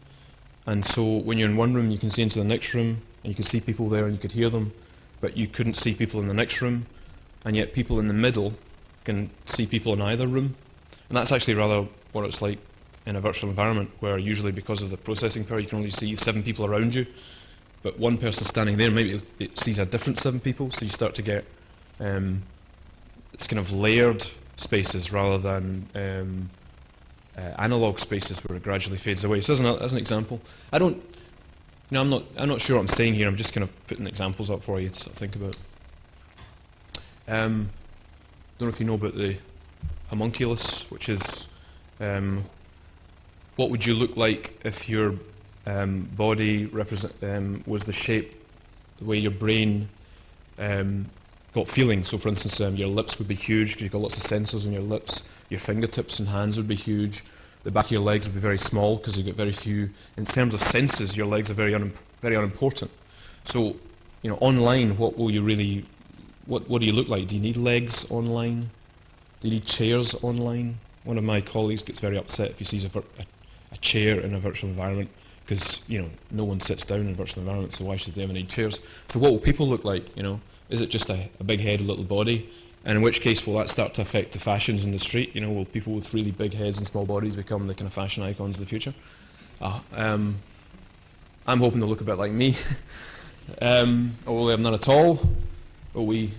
and so when you're in one room, you can see into the next room, and you can see people there, and you could hear them, but you couldn't see people in the next room, and yet people in the middle can see people in either room, and that's actually rather what it's like in a virtual environment, where usually because of the processing power, you can only see 7 people around you, but one person standing there, maybe it sees a different 7 people, so you start to get it's kind of layered spaces rather than analog spaces where it gradually fades away. So as an example, I'm not sure what I'm saying here. I'm just kind of putting examples up for you to sort of think about. Don't know if you know about the homunculus, which is what would you look like if your body was the shape, the way your brain got feeling. So for instance, your lips would be huge because you've got lots of sensors in your lips. Your fingertips and hands would be huge. The back of your legs would be very small because you've got very few. In terms of senses, your legs are very unimportant. So, online, what will you really? What do you look like? Do you need legs online? Do you need chairs online? One of my colleagues gets very upset if he sees a chair in a virtual environment because no one sits down in a virtual environment. So why should they ever need chairs? So what will people look like? Is it just a big head, a little body? And in which case will that start to affect the fashions in the street? Will people with really big heads and small bodies become the kind of fashion icons of the future? I'm hoping they'll look a bit like me. Or none at all. But we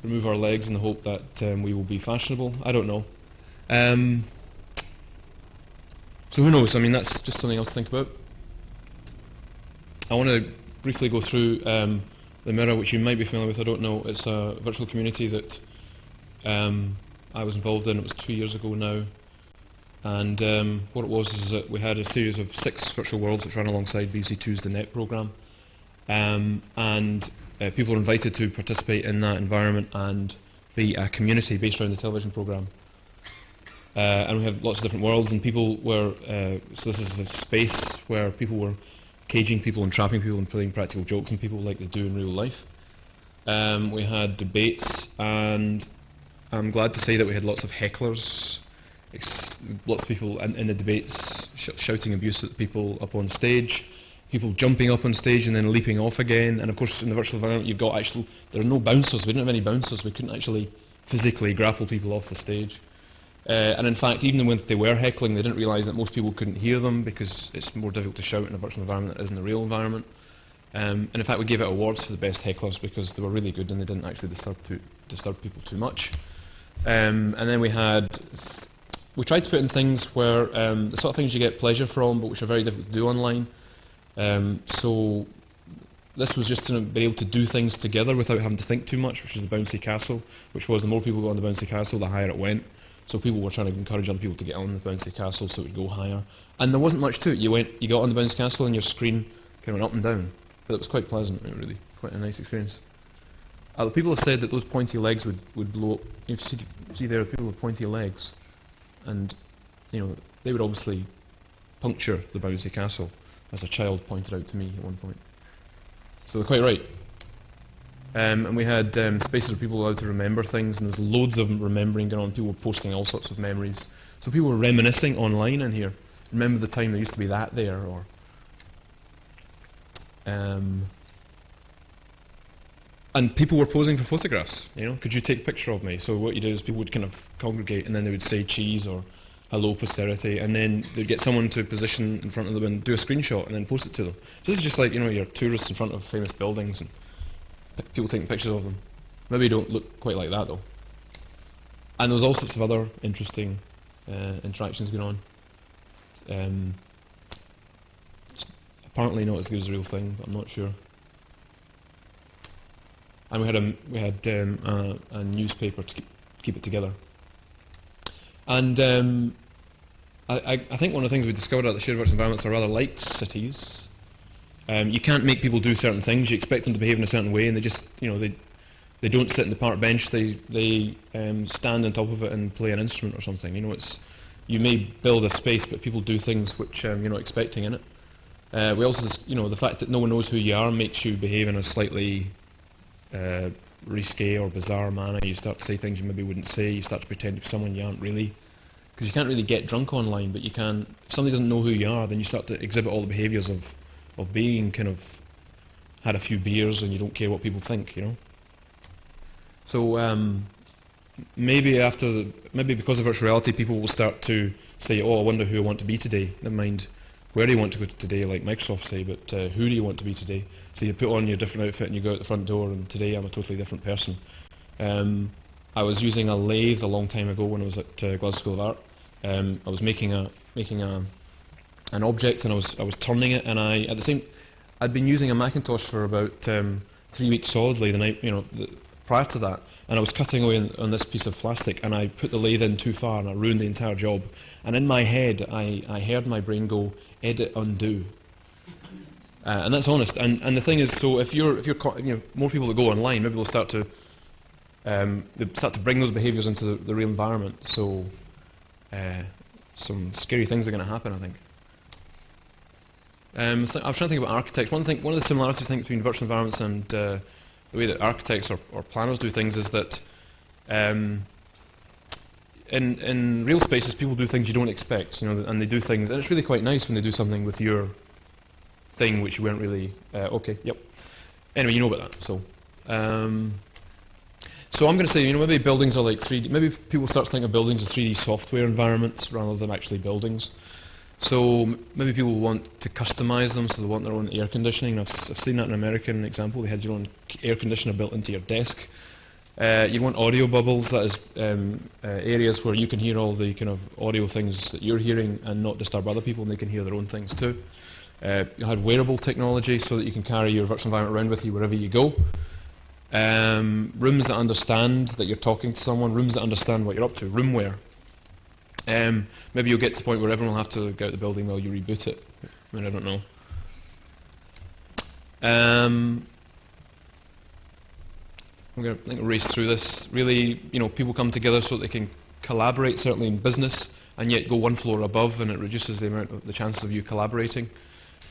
remove our legs in the hope that we will be fashionable. I don't know. So who knows? I mean, that's just something else to think about. I want to briefly go through the Mirror, which you might be familiar with, I don't know. It's a virtual community that I was involved in. It was 2 years ago now. And what it was is that we had a series of 6 virtual worlds which ran alongside BBC2's The Net programme. And people were invited to participate in that environment and be a community based around the television programme. And we had lots of different worlds, and people were, so this is a space where people were caging people and trapping people and putting practical jokes on people like they do in real life. We had debates, and I'm glad to say that we had lots of hecklers, lots of people in the debates shouting abuse at people up on stage, people jumping up on stage and then leaping off again, and of course in the virtual environment you've got there are no bouncers, we didn't have any bouncers, we couldn't actually physically grapple people off the stage. And in fact, even when they were heckling, they didn't realise that most people couldn't hear them because it's more difficult to shout in a virtual environment than it is in the real environment. And in fact, we gave out awards for the best hecklers because they were really good and they didn't actually disturb people too much. And then we tried to put in things where the sort of things you get pleasure from, but which are very difficult to do online. So this was just to be able to do things together without having to think too much, which is the bouncy castle, which was the more people got on the bouncy castle, the higher it went. So people were trying to encourage other people to get on the bouncy castle so it would go higher. And there wasn't much to it. You got on the bouncy castle and your screen kind of went up and down. But it was quite pleasant, really. Quite a nice experience. People have said that those pointy legs would blow up. You see there are people with pointy legs. And, they would obviously puncture the bouncy castle, as a child pointed out to me at one point. So they're quite right. And we had spaces where people were allowed to remember things, and there's loads of remembering going on. People were posting all sorts of memories. So people were reminiscing online in here. Remember the time there used to be that there, or... and people were posing for photographs, could you take a picture of me? So what you did is people would kind of congregate, and then they would say cheese or a low posterity, and then they'd get someone to position in front of them and do a screenshot and then post it to them. So this is just like, you know, your tourists in front of famous buildings and people taking pictures of them. Maybe don't look quite like that though. And there's all sorts of other interesting interactions going on. Apparently not as good as the real thing, but I'm not sure. And we had a newspaper to keep it together. And I think one of the things we discovered at the shared virtual environments are rather like cities. You can't make people do certain things. You expect them to behave in a certain way, and they just, you know, they don't sit in the park bench. They stand on top of it and play an instrument or something. You know, you may build a space, but people do things which you're not expecting in it. We also, you know, the fact that no one knows who you are makes you behave in a slightly risque or bizarre manner. You start to say things you maybe wouldn't say. You start to pretend to be someone you aren't really. Because you can't really get drunk online, but you can. If somebody doesn't know who you are, then you start to exhibit all the behaviours of being kind of had a few beers and you don't care what people think, you know. So maybe because of virtual reality, people will start to say, "Oh, I wonder who I want to be today." Never mind where do you want to go today, like Microsoft say, but who do you want to be today? So you put on your different outfit and you go out the front door, and today I'm a totally different person. I was using a lathe a long time ago when I was at Glasgow School of Art. I was making an object, and I was turning it, and I'd been using a Macintosh for about 3 weeks solidly the night, prior to that, and I was cutting away on this piece of plastic, and I put the lathe in too far, and I ruined the entire job. And in my head, I heard my brain go, "Edit, undo," and that's honest. And the thing is, so if you're more people that go online, maybe they'll start to bring those behaviours into the real environment. So some scary things are going to happen, I think. I was trying to think about architects. One of the similarities I think between virtual environments and the way that architects or planners do things is that in real spaces people do things you don't expect, and they do things, and it's really quite nice when they do something with your thing which you weren't really okay. Yep. Anyway, you know about that. So I'm going to say, maybe buildings are like 3D. Maybe people start to think of buildings as 3D software environments rather than actually buildings. So maybe people want to customize them, so they want their own air conditioning. I've seen that in an American example. They had your own air conditioner built into your desk. You want audio bubbles, that is areas where you can hear all the kind of audio things that you're hearing and not disturb other people, and they can hear their own things too. You had wearable technology so that you can carry your virtual environment around with you wherever you go. Rooms that understand that you're talking to someone, rooms that understand what you're up to, roomware. Maybe you'll get to the point where everyone will have to get out the building while you reboot it. I don't know. I'm going to race through this. Really, people come together so that they can collaborate, certainly in business, and yet go one floor above, and it reduces the chances of you collaborating.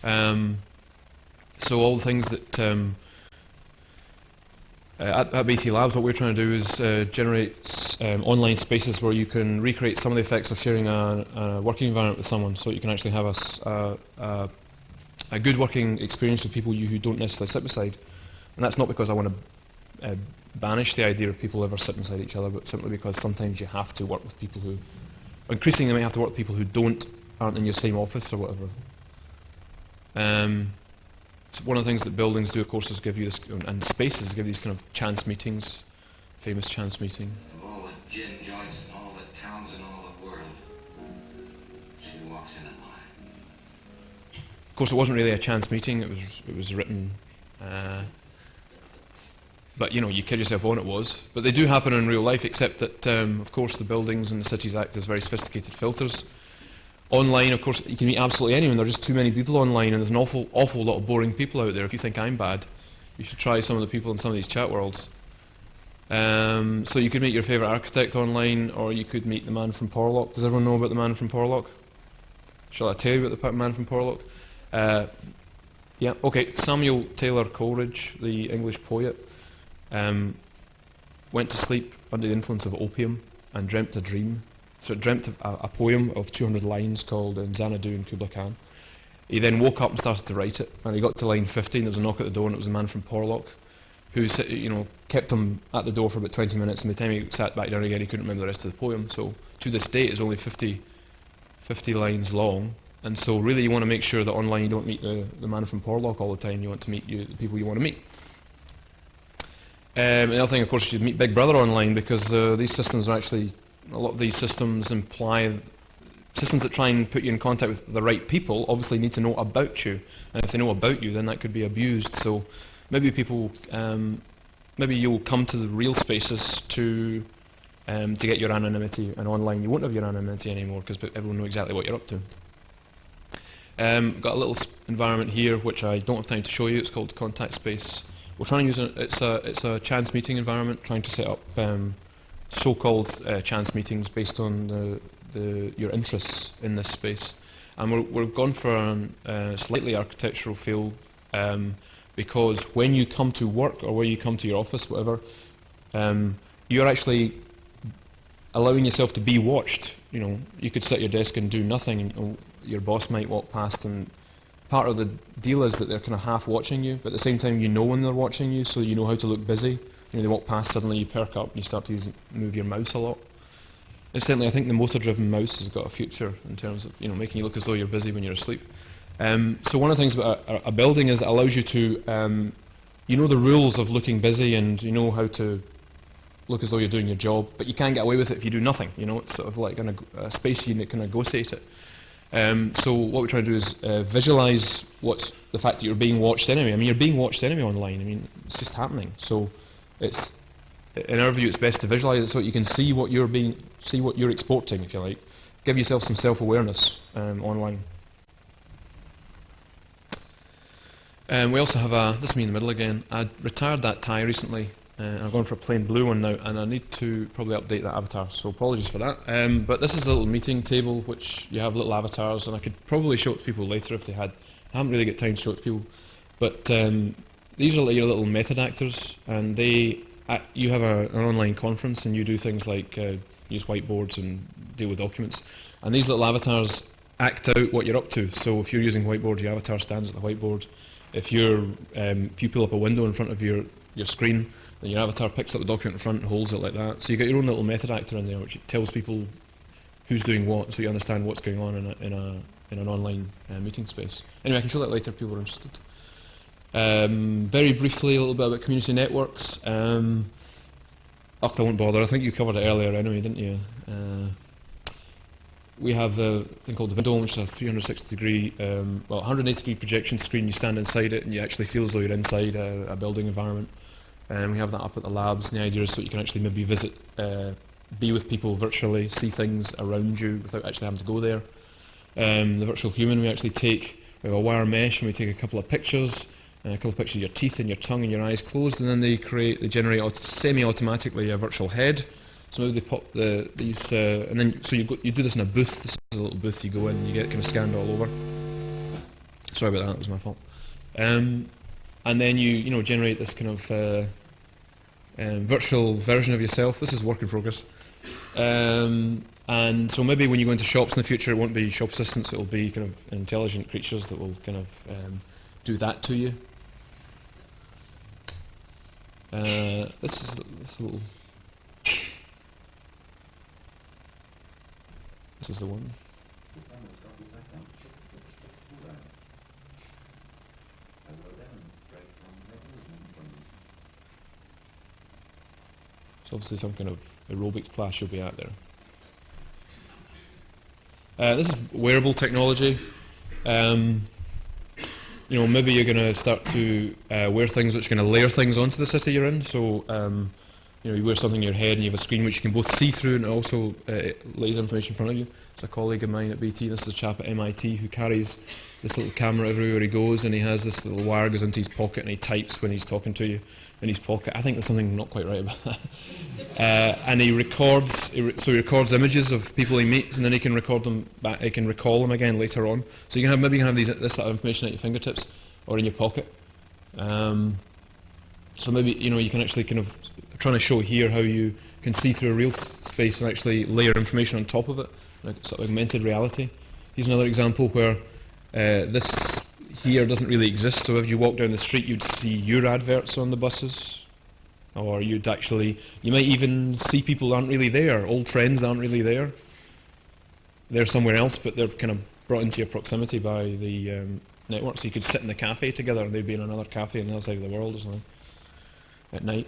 So all the things that at BT Labs, what we're trying to do is generate online spaces where you can recreate some of the effects of sharing a working environment with someone, so you can actually have a good working experience with people who don't necessarily sit beside. And that's not because I want to banish the idea of people ever sitting beside each other, but simply because sometimes you have to work with people who, increasingly, you might have to work with people who aren't in your same office or whatever. So one of the things that buildings do, of course, is give you this, and spaces give these kind of chance meetings, famous chance meeting. Of all the gin joints and all the towns in all the world, she walks in at mine. Of course, it wasn't really a chance meeting. It was written, but you kid yourself on it was. But they do happen in real life, except that, of course, the buildings and the cities act as very sophisticated filters. Online, of course, you can meet absolutely anyone. There are just too many people online, and there's an awful lot of boring people out there. If you think I'm bad, you should try some of the people in some of these chat worlds. So you could meet your favourite architect online, or you could meet the man from Porlock. Does everyone know about the man from Porlock? Shall I tell you about the man from Porlock? Yeah, okay. Samuel Taylor Coleridge, the English poet, went to sleep under the influence of opium and dreamt a dream. So it dreamt a poem of 200 lines called Xanadu and Kubla Khan. He then woke up and started to write it, and he got to line 15. There was a knock at the door, and it was a man from Porlock who kept him at the door for about 20 minutes, and by the time he sat back down again, he couldn't remember the rest of the poem. So to this day, it's only 50 50 lines long, and so really you want to make sure that online you don't meet the man from Porlock all the time. You want to meet the people you want to meet. The other thing, of course, you meet Big Brother online, because these systems are actually, a lot of these systems imply, systems that try and put you in contact with the right people obviously need to know about you, and if they know about you then that could be abused. So maybe people, maybe you'll come to the real spaces to get your anonymity, and online you won't have your anonymity anymore because everyone knows exactly what you're up to. Got a little environment here which I don't have time to show you. It's called Contact Space. We're trying to use it's a chance meeting environment, trying to set up so-called chance meetings based on your interests in this space. And we're gone for a slightly architectural feel, because when you come to work or when you come to your office, whatever, you're actually allowing yourself to be watched. You know, you could sit at your desk and do nothing, and your boss might walk past, and part of the deal is that they're kind of half watching you, but at the same time you know when they're watching you, so you know how to look busy. You know, they walk past, suddenly you perk up and you start to move your mouse a lot. Incidentally, I think the motor-driven mouse has got a future in terms of, you know, making you look as though you're busy when you're asleep. So one of the things about a building is it allows you to, you know the rules of looking busy, and you know how to look as though you're doing your job, but you can't get away with it if you do nothing. You know, it's sort of like a space you can negotiate it. So what we try to do is visualize what's the fact that you're being watched anyway. I mean, you're being watched anyway online. I mean, it's just happening. So it's, in our view, it's best to visualize it so that you can see what you're exporting, if you like. Give yourself some self-awareness online. We also have this is me in the middle again. I retired that tie recently. I've gone for a plain blue one now, and I need to probably update that avatar, so apologies for that. But this is a little meeting table which you have little avatars, and I could probably show it to people later if they had. I haven't really got time to show it to people. But these are your little method actors, and you have an online conference, and you do things like use whiteboards and deal with documents. And these little avatars act out what you're up to. So if you're using whiteboard, your avatar stands at the whiteboard. If you pull up a window in front of your screen, then your avatar picks up the document in front and holds it like that. So you get your own little method actor in there, which tells people who's doing what, so you understand what's going on in an online meeting space. Anyway, I can show that later if people are interested. Very briefly, a little bit about community networks. I won't bother. I think you covered it earlier anyway, didn't you? We have a thing called the window, which is a 360-degree, 180-degree projection screen. You stand inside it, and you actually feel as though you're inside a building environment. We have that up at the labs, and the idea is so you can actually maybe visit, be with people virtually, see things around you without actually having to go there. The virtual human, we actually take a wire mesh, and we take a couple of pictures of your teeth and your tongue and your eyes closed, and then they generate semi-automatically a virtual head. So maybe they pop these, and then so you do this in a booth. This is a little booth you go in, and you get kind of scanned all over. Sorry about that was my fault. And then you generate this kind of virtual version of yourself. This is work in progress. And so maybe when you go into shops in the future, it won't be shop assistants. It'll be kind of intelligent creatures that will kind of do that to you. This is a little. This is the one. It's obviously some kind of aerobic class you'll be at there. This is wearable technology. Maybe you're going to start to wear things which are going to layer things onto the city you're in. So, you wear something in your head and you have a screen which you can both see through and also lays information in front of you. It's a colleague of mine at BT. This is a chap at MIT who carries this little camera everywhere he goes, and he has this little wire goes into his pocket, and he types when he's talking to you in his pocket. I think there's something not quite right about that. And he records, he records images of people he meets, and then he can record them back. He can recall them again later on. So you can have this sort of information at your fingertips or in your pocket. So maybe you can actually kind of trying to show here how you can see through a real space and actually layer information on top of it, like sort of augmented reality. Here's another example where this here doesn't really exist. So if you walk down the street, you'd see your adverts on the buses, or you might even see people aren't really there. Old friends aren't really there. they're somewhere else, but they're kind of brought into your proximity by the network. So you could sit in the cafe together, and they'd be in another cafe on the other side of the world or something at night.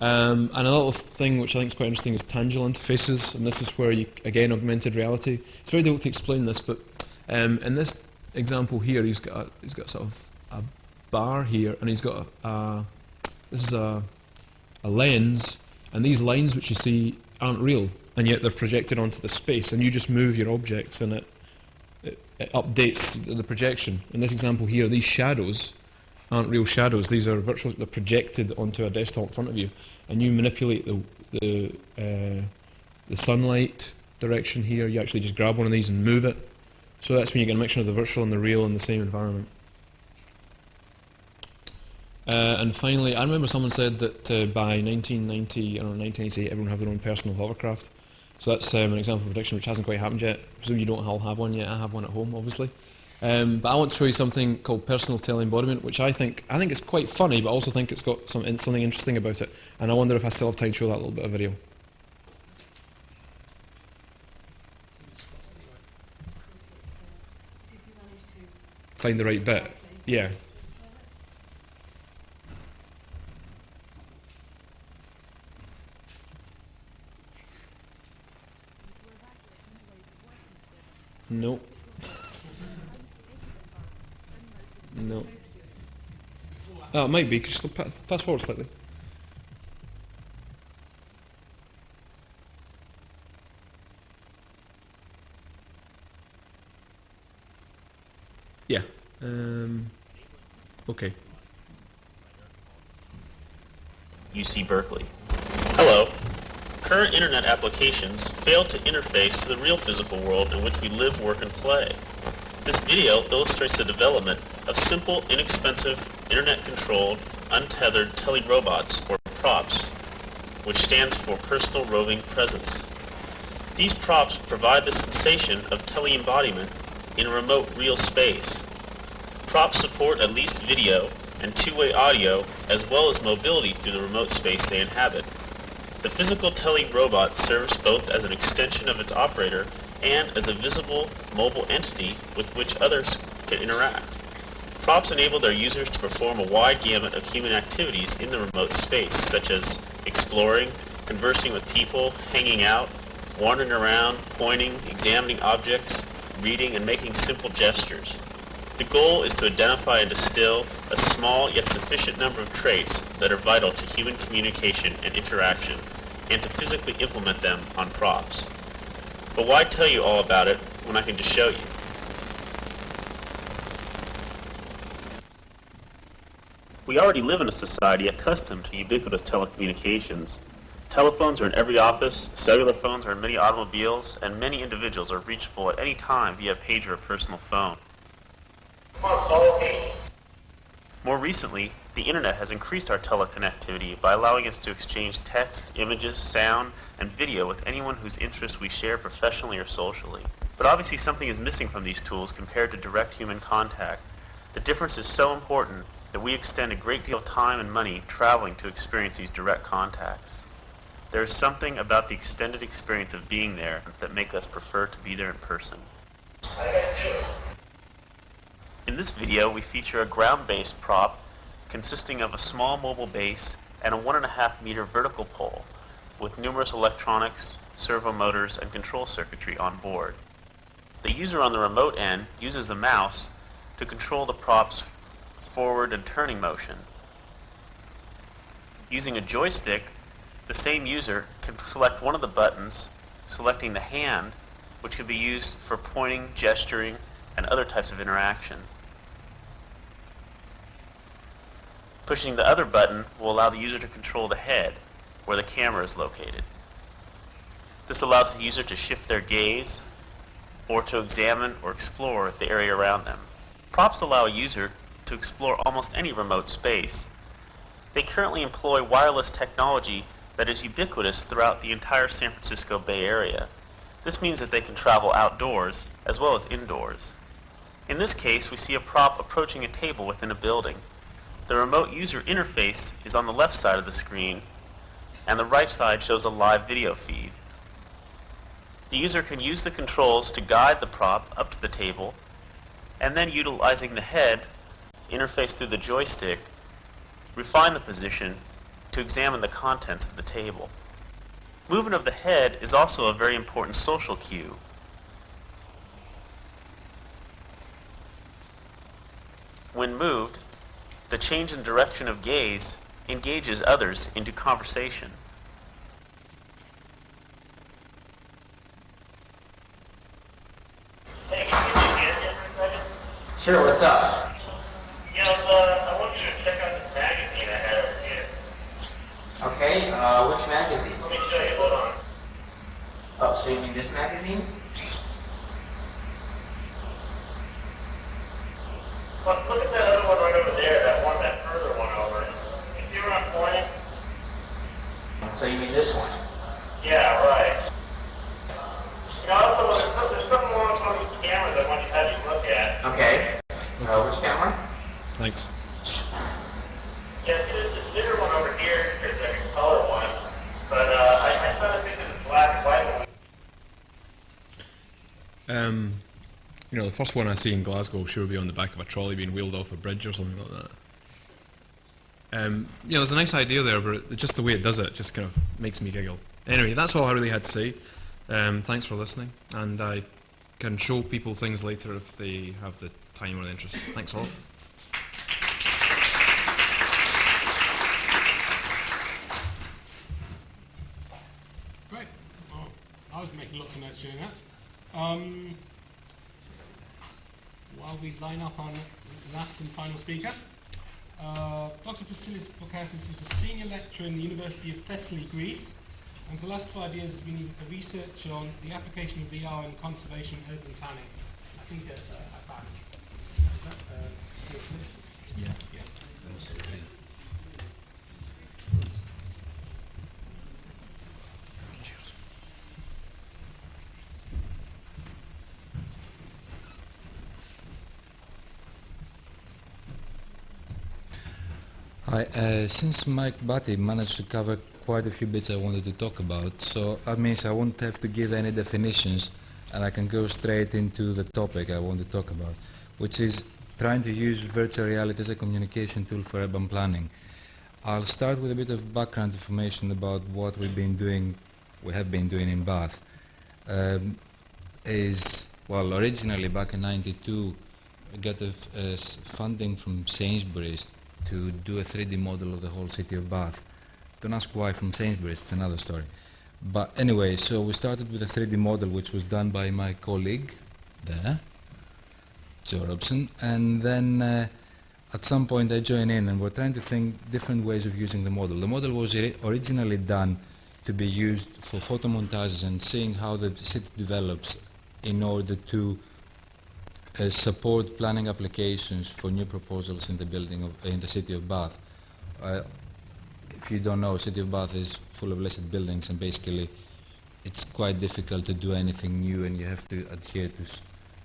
And a little thing which I think is quite interesting is tangible interfaces, and this is where you, again, augmented reality. It's very difficult to explain this, but in this example here, he's got sort of a bar here, and he's got this is a lens, and these lines which you see aren't real, and yet they're projected onto the space, and you just move your objects, and it updates the projection. In this example here, these shadows aren't real shadows. These are virtual. They're projected onto a desktop in front of you, and you manipulate the sunlight direction here. You actually just grab one of these and move it. So that's when you get a mixture of the virtual and the real in the same environment. And finally, I remember someone said that by 1990, I don't know, 1988, everyone have their own personal hovercraft. So that's an example of prediction which hasn't quite happened yet. So you don't all have one yet. I have one at home, obviously. But I want to show you something called personal tele-embodiment, which I think is quite funny, but I also think it's got something interesting about it. And I wonder if I still have time to show that little bit of video. Find the right bit. Yeah. No. No. Oh, it might be. Could you just pass forward slightly? Yeah. Okay. UC Berkeley. Hello. Current internet applications fail to interface to the real physical world in which we live, work, and play. This video illustrates the development of simple, inexpensive, internet-controlled, untethered tele-robots, or props, which stands for Personal Roving Presence. These props provide the sensation of tele-embodiment in a remote real space. Props support at least video and two-way audio, as well as mobility through the remote space they inhabit. The physical tele-robot serves both as an extension of its operator and as a visible, mobile entity with which others can interact. Props enable their users to perform a wide gamut of human activities in the remote space, such as exploring, conversing with people, hanging out, wandering around, pointing, examining objects, reading, and making simple gestures. The goal is to identify and distill a small yet sufficient number of traits that are vital to human communication and interaction, and to physically implement them on props. But why tell you all about it when I can just show you? We already live in a society accustomed to ubiquitous telecommunications. Telephones are in every office, cellular phones are in many automobiles, and many individuals are reachable at any time via a pager or personal phone. More recently, the internet has increased our teleconnectivity by allowing us to exchange text, images, sound, and video with anyone whose interests we share professionally or socially. But obviously something is missing from these tools compared to direct human contact. The difference is so important that we extend a great deal of time and money traveling to experience these direct contacts. There is something about the extended experience of being there that makes us prefer to be there in person. In this video, we feature a ground-based prop consisting of a small mobile base and a 1.5 meter vertical pole with numerous electronics, servo motors, and control circuitry on board. The user on the remote end uses a mouse to control the prop's forward and turning motion. Using a joystick, the same user can select one of the buttons, selecting the hand, which can be used for pointing, gesturing, and other types of interaction. Pushing the other button will allow the user to control the head, where the camera is located. This allows the user to shift their gaze or to examine or explore the area around them. Props allow a user to explore almost any remote space. They currently employ wireless technology that is ubiquitous throughout the entire San Francisco Bay Area. This means that they can travel outdoors as well as indoors. In this case, we see a prop approaching a table within a building. The remote user interface is on the left side of the screen, and the right side shows a live video feed. The user can use the controls to guide the prop up to the table, and then utilizing the head, interface through the joystick, refine the position to examine the contents of the table. Movement of the head is also a very important social cue. When moved, the change in direction of gaze engages others into conversation. Hey, can you get here for a second? Sure, what's up? You know, I want you to check out this magazine I had over here. Okay, which magazine? Let me show you, hold on. Oh, so you mean this magazine? Look at that other one right over there, that further one over. You see where I'm pointing? So you mean this one? Yeah, right. You know, also, there's something wrong with these cameras I want you to have you look at. Okay. Which camera? Thanks. Yeah, see, there's this bigger one over here. There's like a color one. But I thought I think it's black and white one. You know, the first one I see in Glasgow sure would be on the back of a trolley being wheeled off a bridge or something like that. You know, there's a nice idea there, but just the way it does it just kind of makes me giggle. Anyway, that's all I really had to say. Thanks for listening, and I can show people things later if they have the time or the interest. Thanks all. Great. Oh, I was making lots of notes during that. While we line up our last and final speaker, Dr. Vassilis Bourdakis is a senior lecturer in the University of Thessaly, Greece, and for the last 5 years has been a researcher on the application of VR in conservation and urban planning. I think I found it. Yeah. Hi, since Mike Batty managed to cover quite a few bits I wanted to talk about, so that means I won't have to give any definitions and I can go straight into the topic I want to talk about, which is trying to use virtual reality as a communication tool for urban planning. I'll start with a bit of background information about what we have been doing in Bath. Originally back in '92, I got funding from Sainsbury's to do a 3D model of the whole city of Bath. Don't ask why from Sainsbury's, it's another story. But anyway, so we started with a 3D model which was done by my colleague there, Joe Robson, and then at some point I joined in and we're trying to think different ways of using the model. The model was originally done to be used for photomontages and seeing how the city develops in order to support planning applications for new proposals in the city of Bath. If you don't know, City of Bath is full of listed buildings, and basically it's quite difficult to do anything new, and you have to adhere to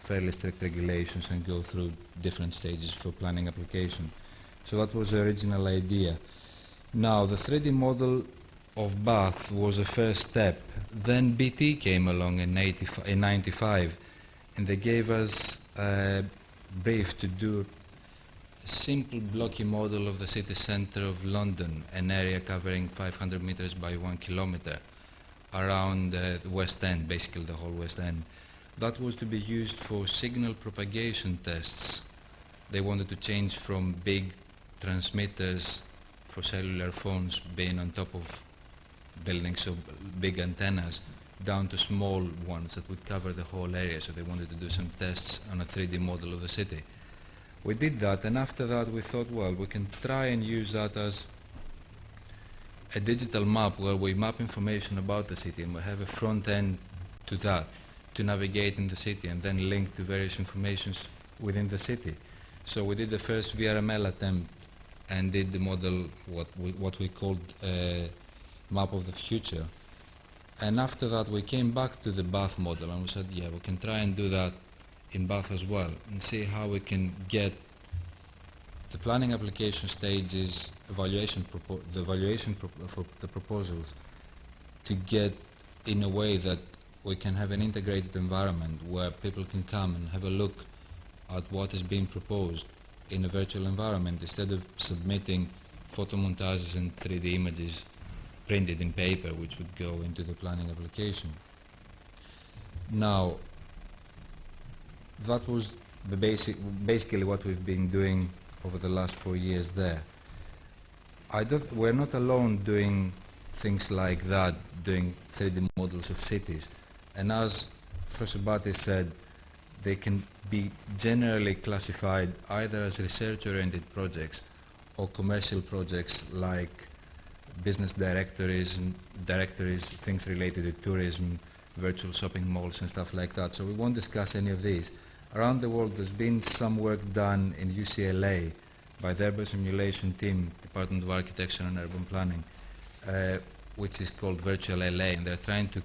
fairly strict regulations and go through different stages for planning application. So that was the original idea. Now, the 3D model of Bath was a first step. Then BT came along in '95, and they gave us a brief to do a simple blocky model of the city centre of London, an area covering 500 meters by 1 kilometre around the West End, basically the whole West End. That was to be used for signal propagation tests. They wanted to change from big transmitters for cellular phones being on top of buildings, so big antennas, down to small ones that would cover the whole area. So they wanted to do some tests on a 3D model of the city. We did that, and after that we thought, well, we can try and use that as a digital map where we map information about the city and we have a front end to that to navigate in the city and then link to various informations within the city. So we did the first VRML attempt and did the model, what we called map of the future. And after that we came back to the Bath model and we said, yeah, we can try and do that in Bath as well and see how we can get the planning application stages, for the proposals to get in a way that we can have an integrated environment where people can come and have a look at what is being proposed in a virtual environment instead of submitting photomontages and 3D images printed in paper, which would go into the planning application. Now, that was the basically what we've been doing over the last 4 years there. We're not alone doing things like that, doing 3D models of cities. And as Professor Batty said, they can be generally classified either as research-oriented projects or commercial projects like business directories, things related to tourism, virtual shopping malls and stuff like that. So we won't discuss any of these. Around the world there's been some work done in UCLA by the urban simulation team, Department of Architecture and Urban Planning, which is called Virtual LA, and they're trying to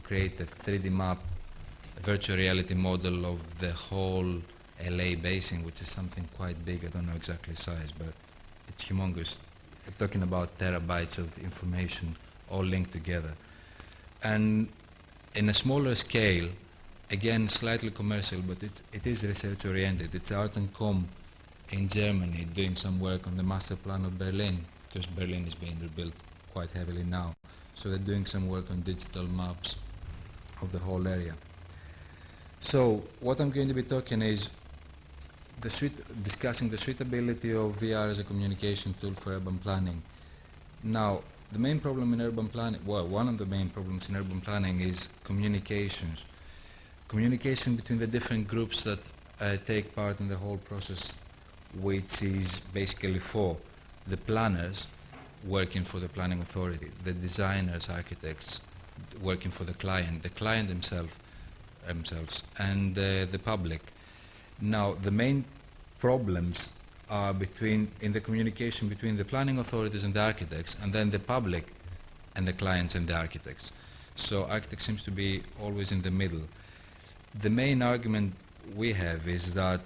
create a 3D map, a virtual reality model of the whole LA basin, which is something quite big. I don't know exactly size, but it's humongous. We're talking about terabytes of information all linked together. And in a smaller scale, again slightly commercial, but it is research oriented. It's Art and Com in Germany doing some work on the master plan of Berlin, because Berlin is being rebuilt quite heavily now. So they're doing some work on digital maps of the whole area. So what I'm going to be talking is discussing the suitability of VR as a communication tool for urban planning. Now, the main problem in urban planning, well, one of the main problems in urban planning is communications. Communication between the different groups that take part in the whole process, which is basically for the planners working for the planning authority, the designers, architects working for the client themselves, and the public. Now, the main problems are in the communication between the planning authorities and the architects, and then the public and the clients and the architects. So architects seems to be always in the middle. The main argument we have is that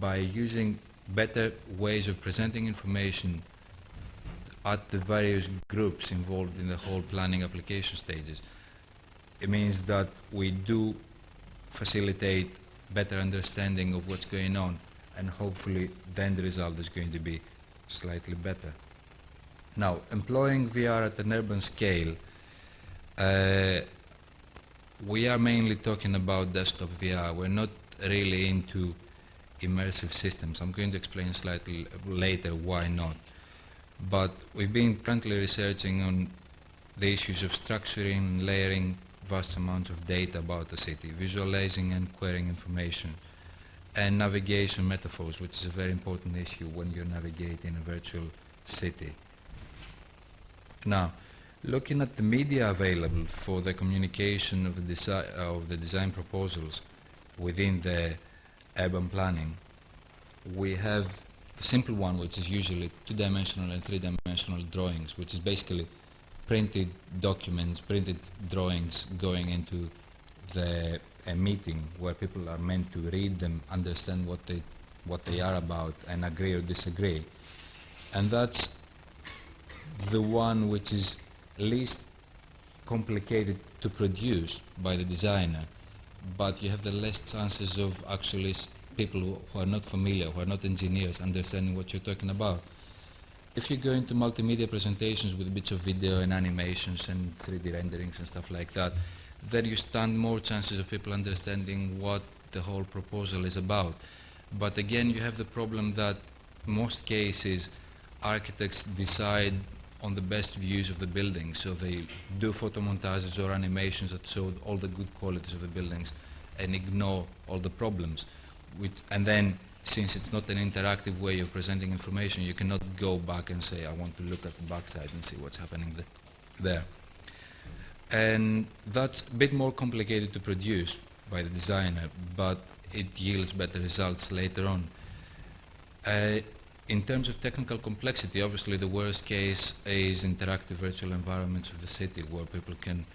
by using better ways of presenting information at the various groups involved in the whole planning application stages, it means that we do facilitate better understanding of what's going on, and hopefully then the result is going to be slightly better. Now, employing VR at an urban scale, we are mainly talking about desktop VR. We're not really into immersive systems. I'm going to explain slightly later why not. But we've been currently researching on the issues of structuring and layering vast amounts of data about the city, visualizing and querying information, and navigation metaphors, which is a very important issue when you're navigating a virtual city. Now, looking at the media available for the communication of the design proposals within the urban planning, we have the simple one, which is usually two-dimensional and three-dimensional drawings, which is basically printed documents, printed drawings going into a meeting where people are meant to read them, understand what they are about, and agree or disagree. And that's the one which is least complicated to produce by the designer, but you have the less chances of actually people who are not familiar, who are not engineers, understanding what you're talking about. If you go into multimedia presentations with bits of video and animations and 3D renderings and stuff like that, then you stand more chances of people understanding what the whole proposal is about. But again, you have the problem that most cases architects decide on the best views of the building, so they do photomontages or animations that show all the good qualities of the buildings and ignore all the problems. And then, since it's not an interactive way of presenting information, you cannot go back and say, I want to look at the backside and see what's happening there. And that's a bit more complicated to produce by the designer, but it yields better results later on. In terms of technical complexity, obviously the worst case is interactive virtual environments of the city where people can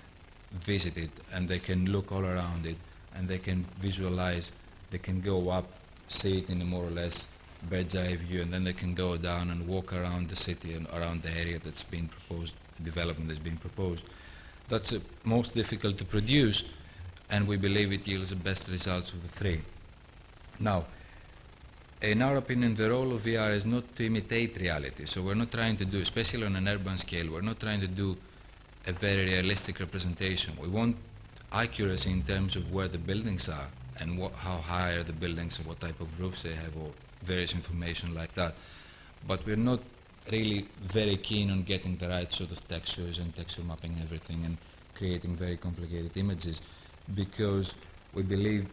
visit it and they can look all around it and they can visualize, they can go up, see it in a more or less bird's eye view, and then they can go down and walk around the city and around the area that's being proposed, the development that's being proposed. That's most difficult to produce, and we believe it yields the best results of the three. Now, in our opinion, the role of VR is not to imitate reality. So we're not trying to do, especially on an urban scale, we're not trying to do a very realistic representation. We want accuracy in terms of where the buildings are and how high are the buildings and what type of roofs they have, or various information like that. But we're not really very keen on getting the right sort of textures and texture mapping everything and creating very complicated images, because we believe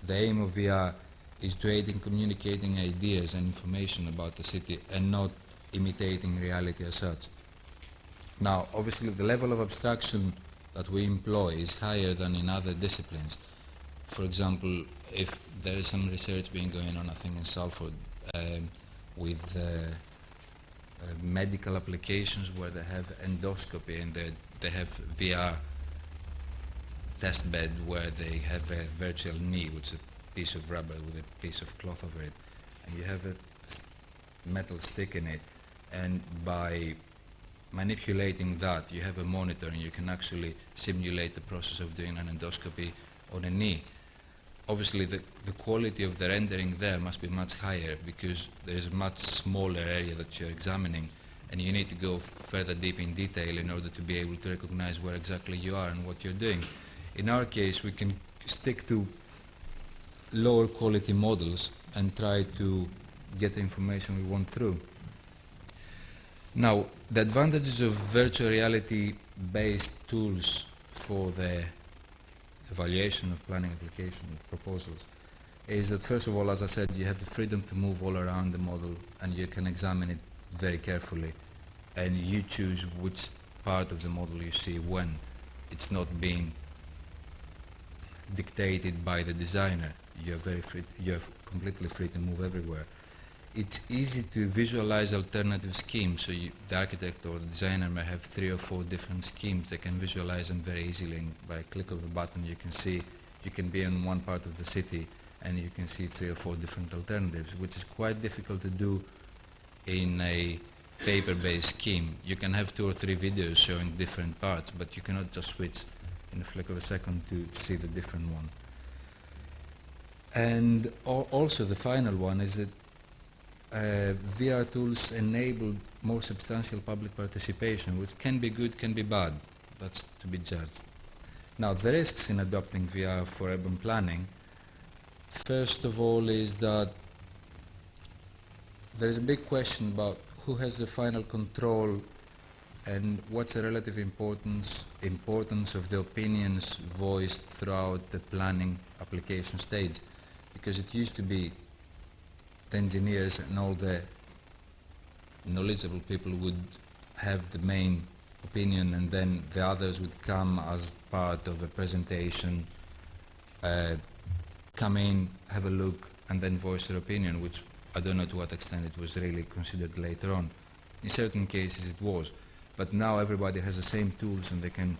the aim of VR is to aid in communicating ideas and information about the city and not imitating reality as such. Now, obviously, the level of abstraction that we employ is higher than in other disciplines. For example, if there is some research being going on, I think in Salford, with medical applications where they have endoscopy and they have VR test bed where they have a virtual knee, which is a piece of rubber with a piece of cloth over it, and you have a metal stick in it, and by manipulating that you have a monitor and you can actually simulate the process of doing an endoscopy on a knee. Obviously the quality of the rendering there must be much higher because there's a much smaller area that you're examining, and you need to go further deep in detail in order to be able to recognize where exactly you are and what you're doing. In our case, we can stick to lower quality models and try to get the information we want through. Now, the advantages of virtual reality based tools for the evaluation of planning application proposals is that, first of all, as I said, you have the freedom to move all around the model and you can examine it very carefully, and you choose which part of the model you see when. It's not being dictated by the designer. You're very free, you're completely free to move everywhere. It's easy to visualize alternative schemes, so the architect or the designer may have 3 or 4 different schemes. They can visualize them very easily, and by a click of a button you can see, you can be in one part of the city and you can see 3 or 4 different alternatives, which is quite difficult to do in a paper-based scheme. You can have 2 or 3 videos showing different parts, but you cannot just switch in a flick of a second to see the different one. And also the final one is that VR tools enable more substantial public participation, which can be good, can be bad. That's to be judged. Now, the risks in adopting VR for urban planning, first of all, is that there is a big question about who has the final control and what's the relative importance of the opinions voiced throughout the planning application stage. Because it used to be the engineers and all the knowledgeable people would have the main opinion, and then the others would come as part of a presentation, come in, have a look, and then voice their opinion, which I don't know to what extent it was really considered later on. In certain cases it was, but now everybody has the same tools and they can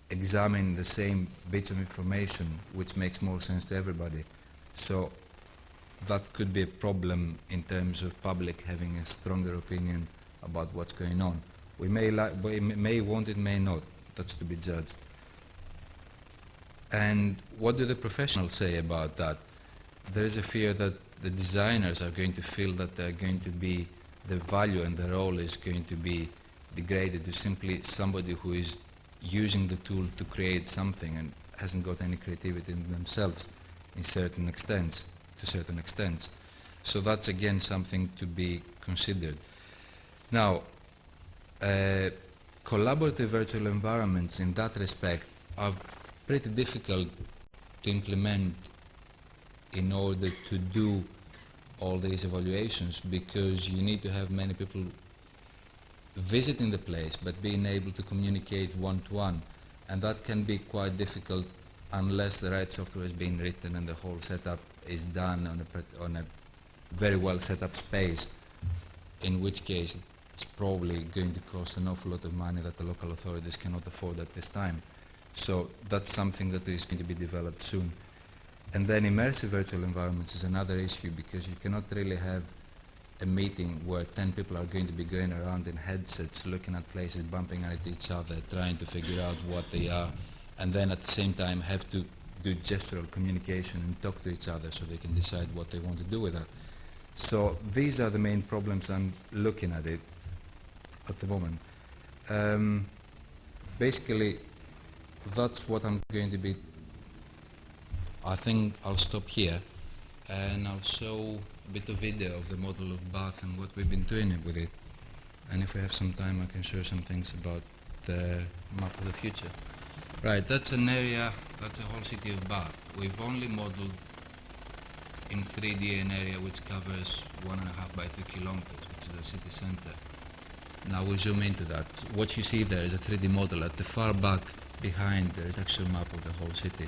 examine the same bits of information, which makes more sense to everybody. So that could be a problem in terms of public having a stronger opinion about what's going on. We may want it, may not. That's to be judged. And what do the professionals say about that? There is a fear that the designers are going to feel that they're going to be, their value and their role is going to be degraded to simply somebody who is using the tool to create something and hasn't got any creativity in themselves to certain extents. So that's again something to be considered. Now, collaborative virtual environments in that respect are pretty difficult to implement in order to do all these evaluations, because you need to have many people visiting the place but being able to communicate one-to-one, and that can be quite difficult unless the right software is being written and the whole setup is done on a very well set up space, in which case it's probably going to cost an awful lot of money that the local authorities cannot afford at this time. So that's something that is going to be developed soon. And then immersive virtual environments is another issue, because you cannot really have a meeting where 10 people are going to be going around in headsets, looking at places, bumping at each other, trying to figure out what they are, and then at the same time have to do gestural communication and talk to each other so they can decide what they want to do with that. So these are the main problems I'm looking at it at the moment. Basically, that's what I'm going to be. I think I'll stop here and I'll show a bit of video of the model of Bath and what we've been doing with it. And if we have some time, I can share some things about the map of the future. Right, that's an area, that's a whole city of Bath. We've only modeled in 3D an area which covers 1.5 by 2 kilometers, which is the city center. Now we'll zoom into that. What you see there is a 3D model. At the far back behind there is an actual map of the whole city,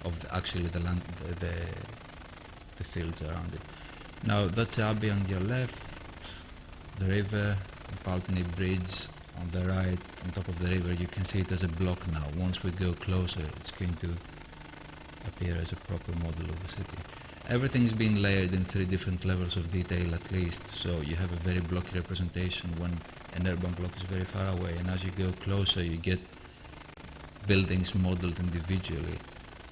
of the land, the fields around it. Now that's Abbey on your left, the river, the Pulteney Bridge on the right. On top of the river you can see it as a block now. Once we go closer it's going to appear as a proper model of the city. Everything's been layered in 3 different levels of detail at least, so you have a very blocky representation when an urban block is very far away, and as you go closer you get buildings modeled individually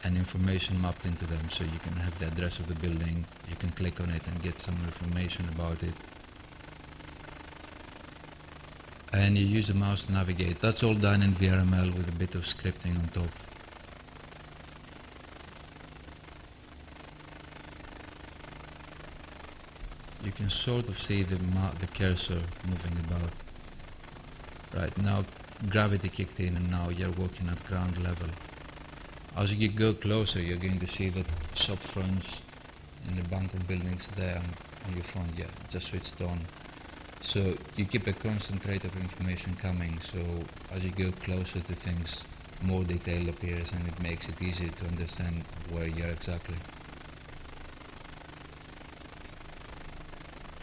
and information mapped into them, so you can have the address of the building, you can click on it and get some information about it. And you use the mouse to navigate. That's all done in VRML with a bit of scripting on top. You can sort of see the cursor moving about. Right, now gravity kicked in and now you're walking at ground level. As you go closer you're going to see that shop fronts and a bank of buildings there on your front, yeah, just switched on. So you keep a constant rate of information coming, so as you go closer to things more detail appears and it makes it easier to understand where you are exactly.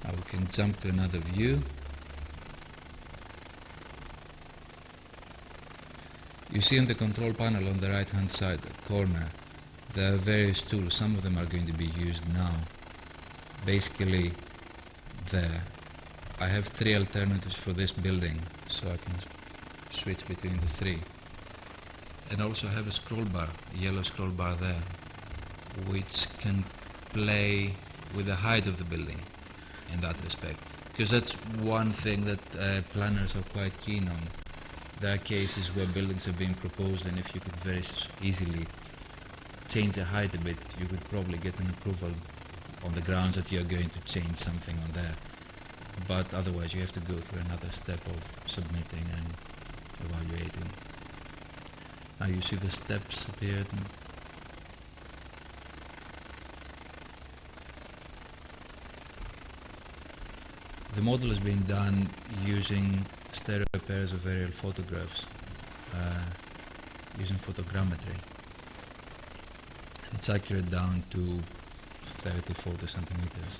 Now we can jump to another view. You see on the control panel on the right hand side corner there are various tools. Some of them are going to be used now. Basically there I have 3 alternatives for this building, so I can switch between the 3. And also I have a scroll bar, a yellow scroll bar there, which can play with the height of the building in that respect, because that's one thing that planners are quite keen on. There are cases where buildings are being proposed, and if you could very easily change the height a bit, you could probably get an approval on the grounds that you're going to change something on there. But otherwise you have to go through another step of submitting and evaluating. Now you see the steps appeared. The model is being done using stereo pairs of aerial photographs, using photogrammetry. It's accurate down to 30-40 centimeters.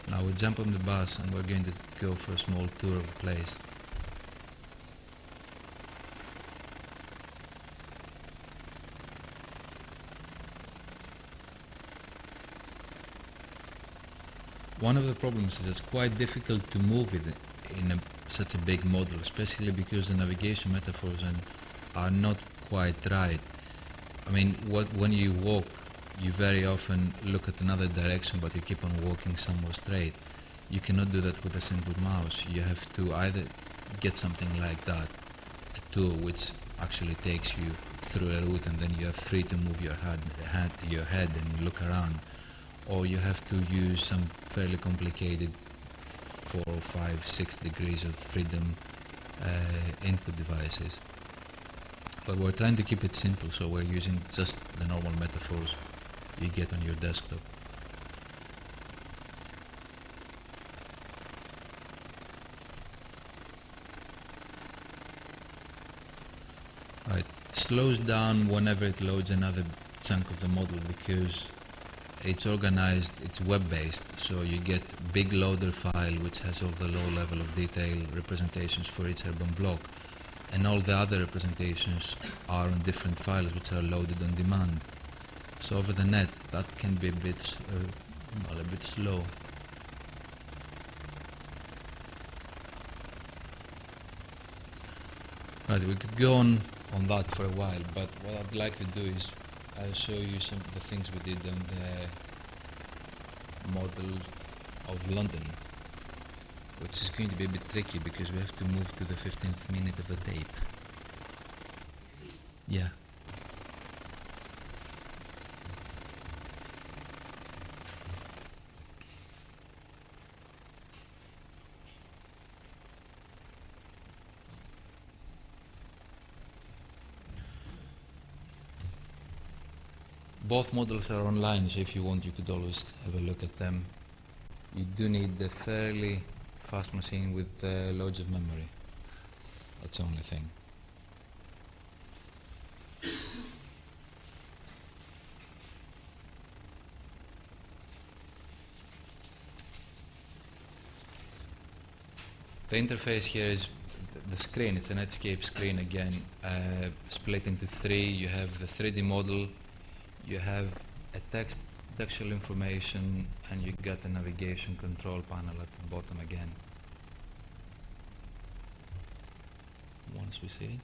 Now we jump on the bus and we're going to go for a small tour of the place. One of the problems is it's quite difficult to move it in such a big model, especially because the navigation metaphors are not quite right. I mean, when you walk, you very often look at another direction, but you keep on walking somewhere straight. You cannot do that with a simple mouse. You have to either get something like that, a tool which actually takes you through a route and then you are free to move your head and look around, or you have to use some fairly complicated 4, 5, 6 degrees of freedom input devices. But we're trying to keep it simple, so we're using just the normal metaphors you get on your desktop. Right, slows down whenever it loads another chunk of the model because it's organized, it's web-based, so you get big loader file which has all the low level of detail representations for each urban block, and all the other representations are on different files which are loaded on demand. So over the net that can be a bit Well, a bit slow. Right, we could go on that for a while, but what I'd like to do is I'll show you some of the things we did on the model of London, which is going to be a bit tricky because we have to move to the 15th minute of the tape. Yeah. Both models are online, so if you want, you could always have a look at them. You do need a fairly fast machine with loads of memory. That's the only thing. The interface here is the screen. It's a Netscape screen again, split into three. You have the 3D model, you have a textual information, and you got the navigation control panel at the bottom again. Once we see it.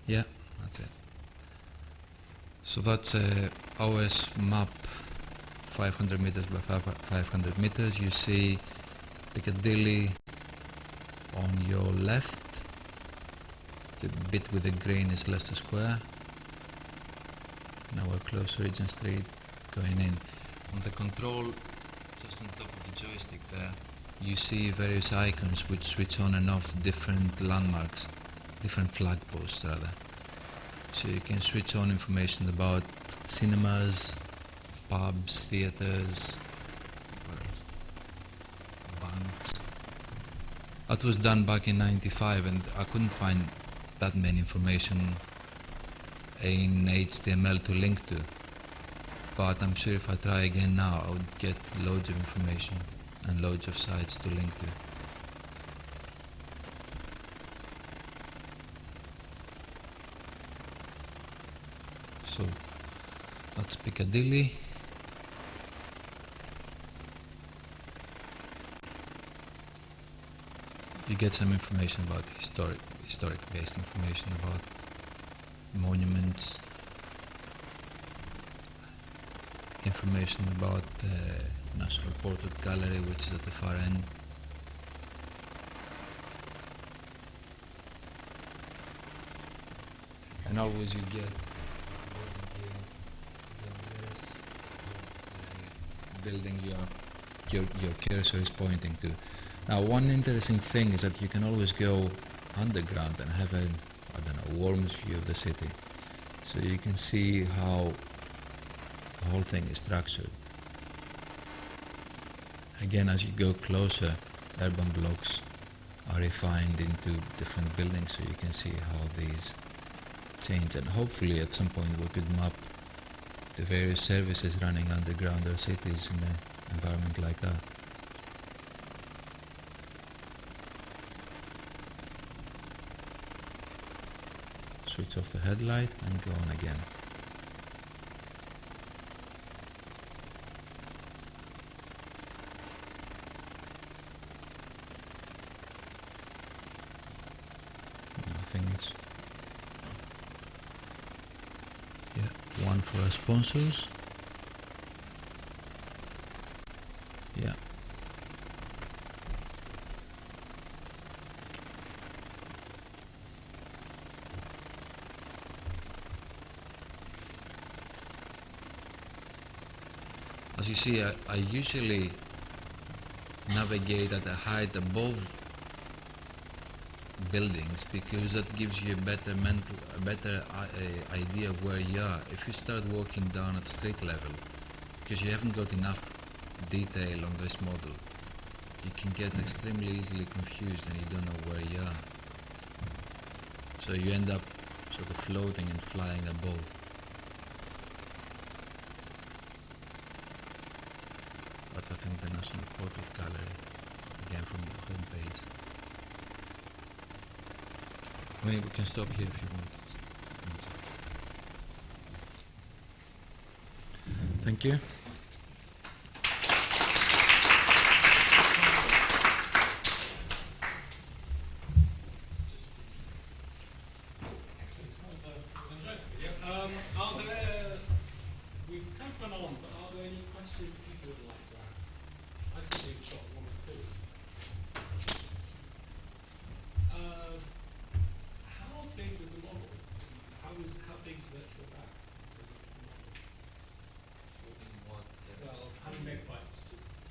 Yeah, that's it. So that's a OS map, 500 meters by 500 meters. You see Piccadilly on your left. The bit with the green is Leicester Square. Now we're close to Regent Street, going in. On the control, just on top of the joystick there, you see various icons which switch on and off different landmarks, different flag posts rather. So you can switch on information about cinemas, pubs, theatres, banks. That was done back in '95 and I couldn't find that many information in HTML to link to. But I'm sure if I try again now, I would get loads of information and loads of sites to link to. So that's Piccadilly. You get some information about historic-based information about monuments, information about the National Portrait Gallery, which is at the far end. And always you get building your cursor is pointing to. Now, one interesting thing is that you can always go underground and have a, I don't know, warmth view of the city. So you can see how the whole thing is structured. Again, as you go closer, urban blocks are refined into different buildings, so you can see how these change. And hopefully at some point we could map the various services running underground our cities in an environment like that. Switch off the headlight and go on again. Nothing is. Yeah, one for our sponsors. Yeah. As you see, I usually navigate at a height above buildings, because that gives you a better idea of where you are. If you start walking down at street level, because you haven't got enough detail on this model, you can get extremely easily confused and you don't know where you are. So you end up sort of floating and flying above. That's, I think, the National Portrait Gallery, again from the home page. I mean, we can stop here if you want. Thank you. We've come to an end, but are there any questions people would like to ask? I think we've got one or two. How big is the model? How big is virtual back? What Well, how many megabytes?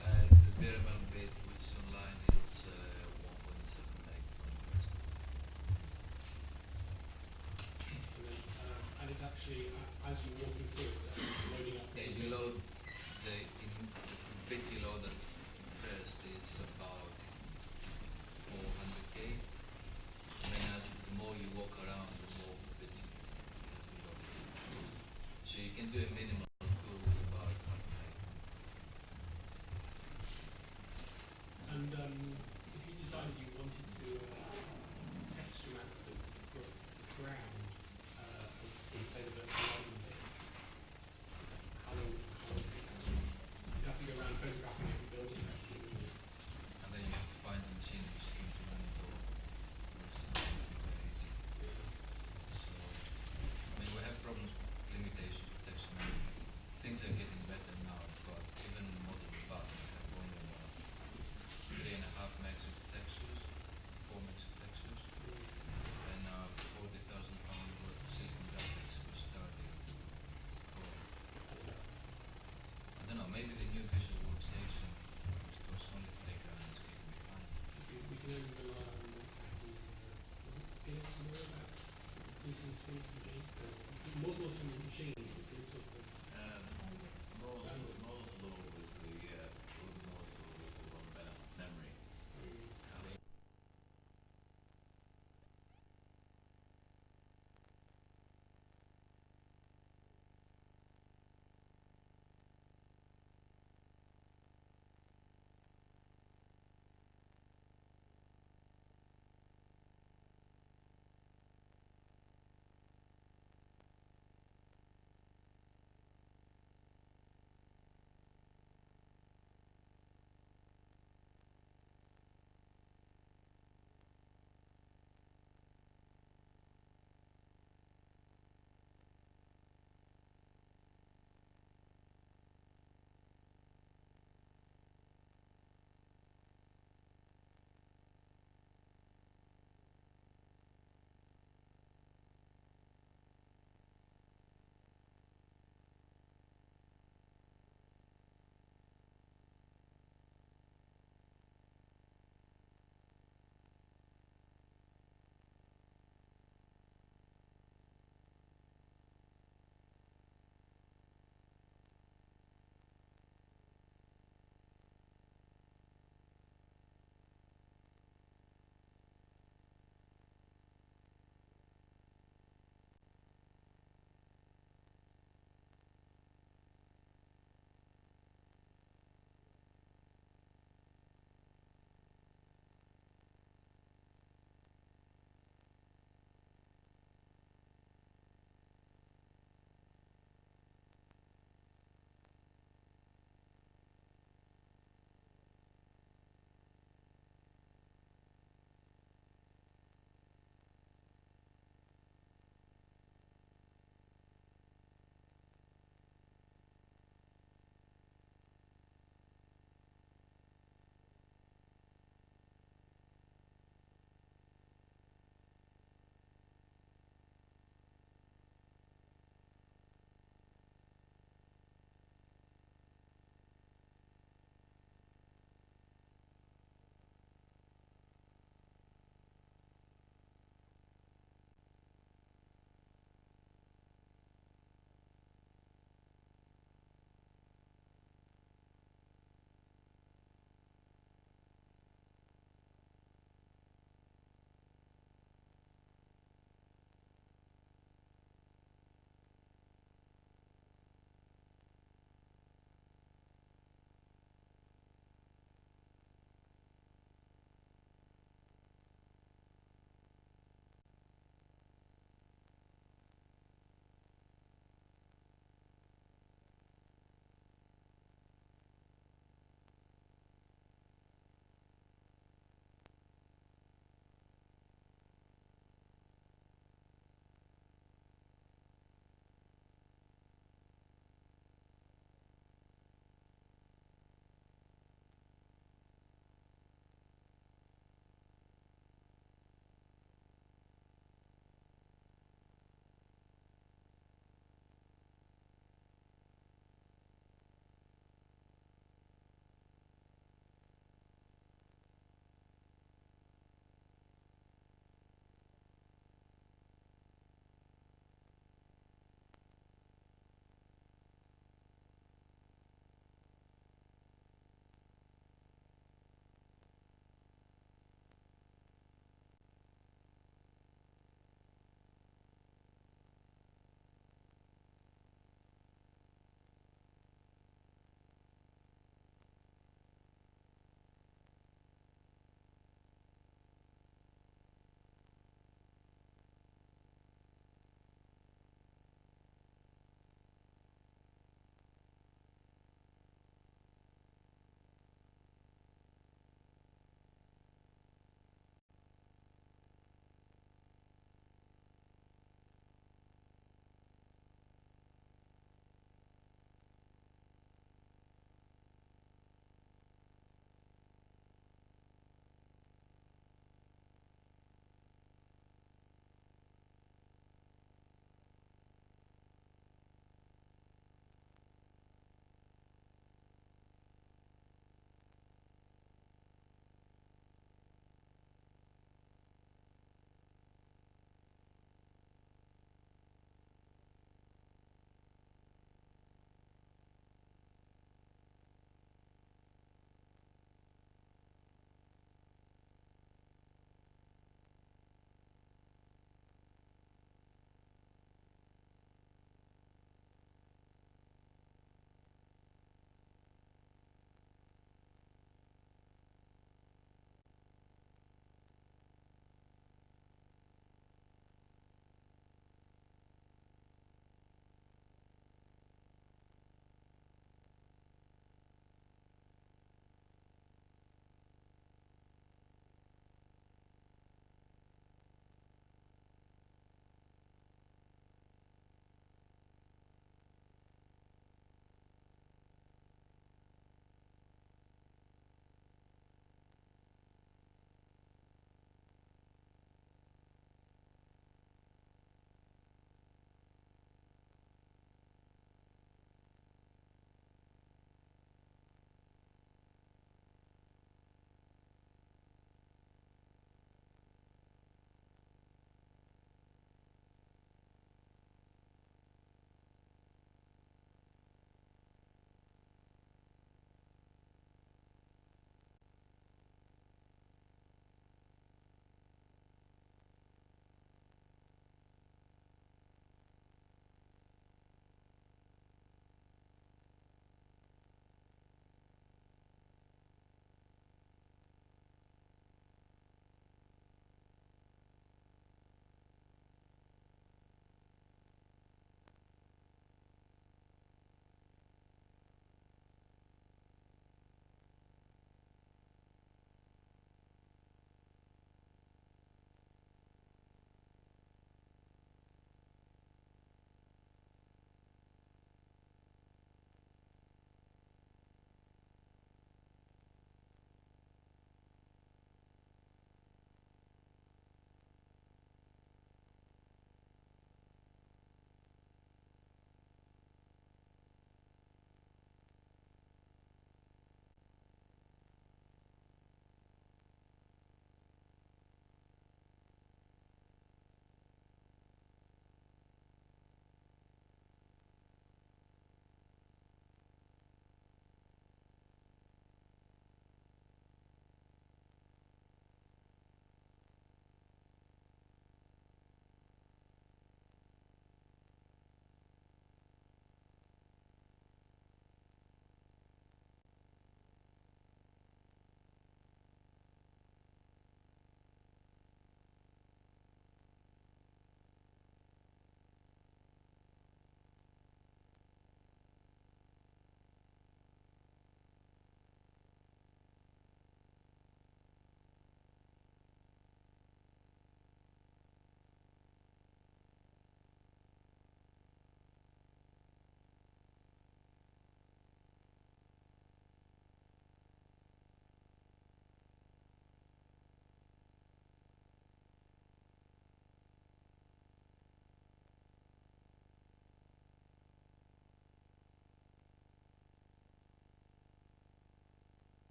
the bare metal bit, which online is 1.7 meg compressed. And it's actually, as you're walking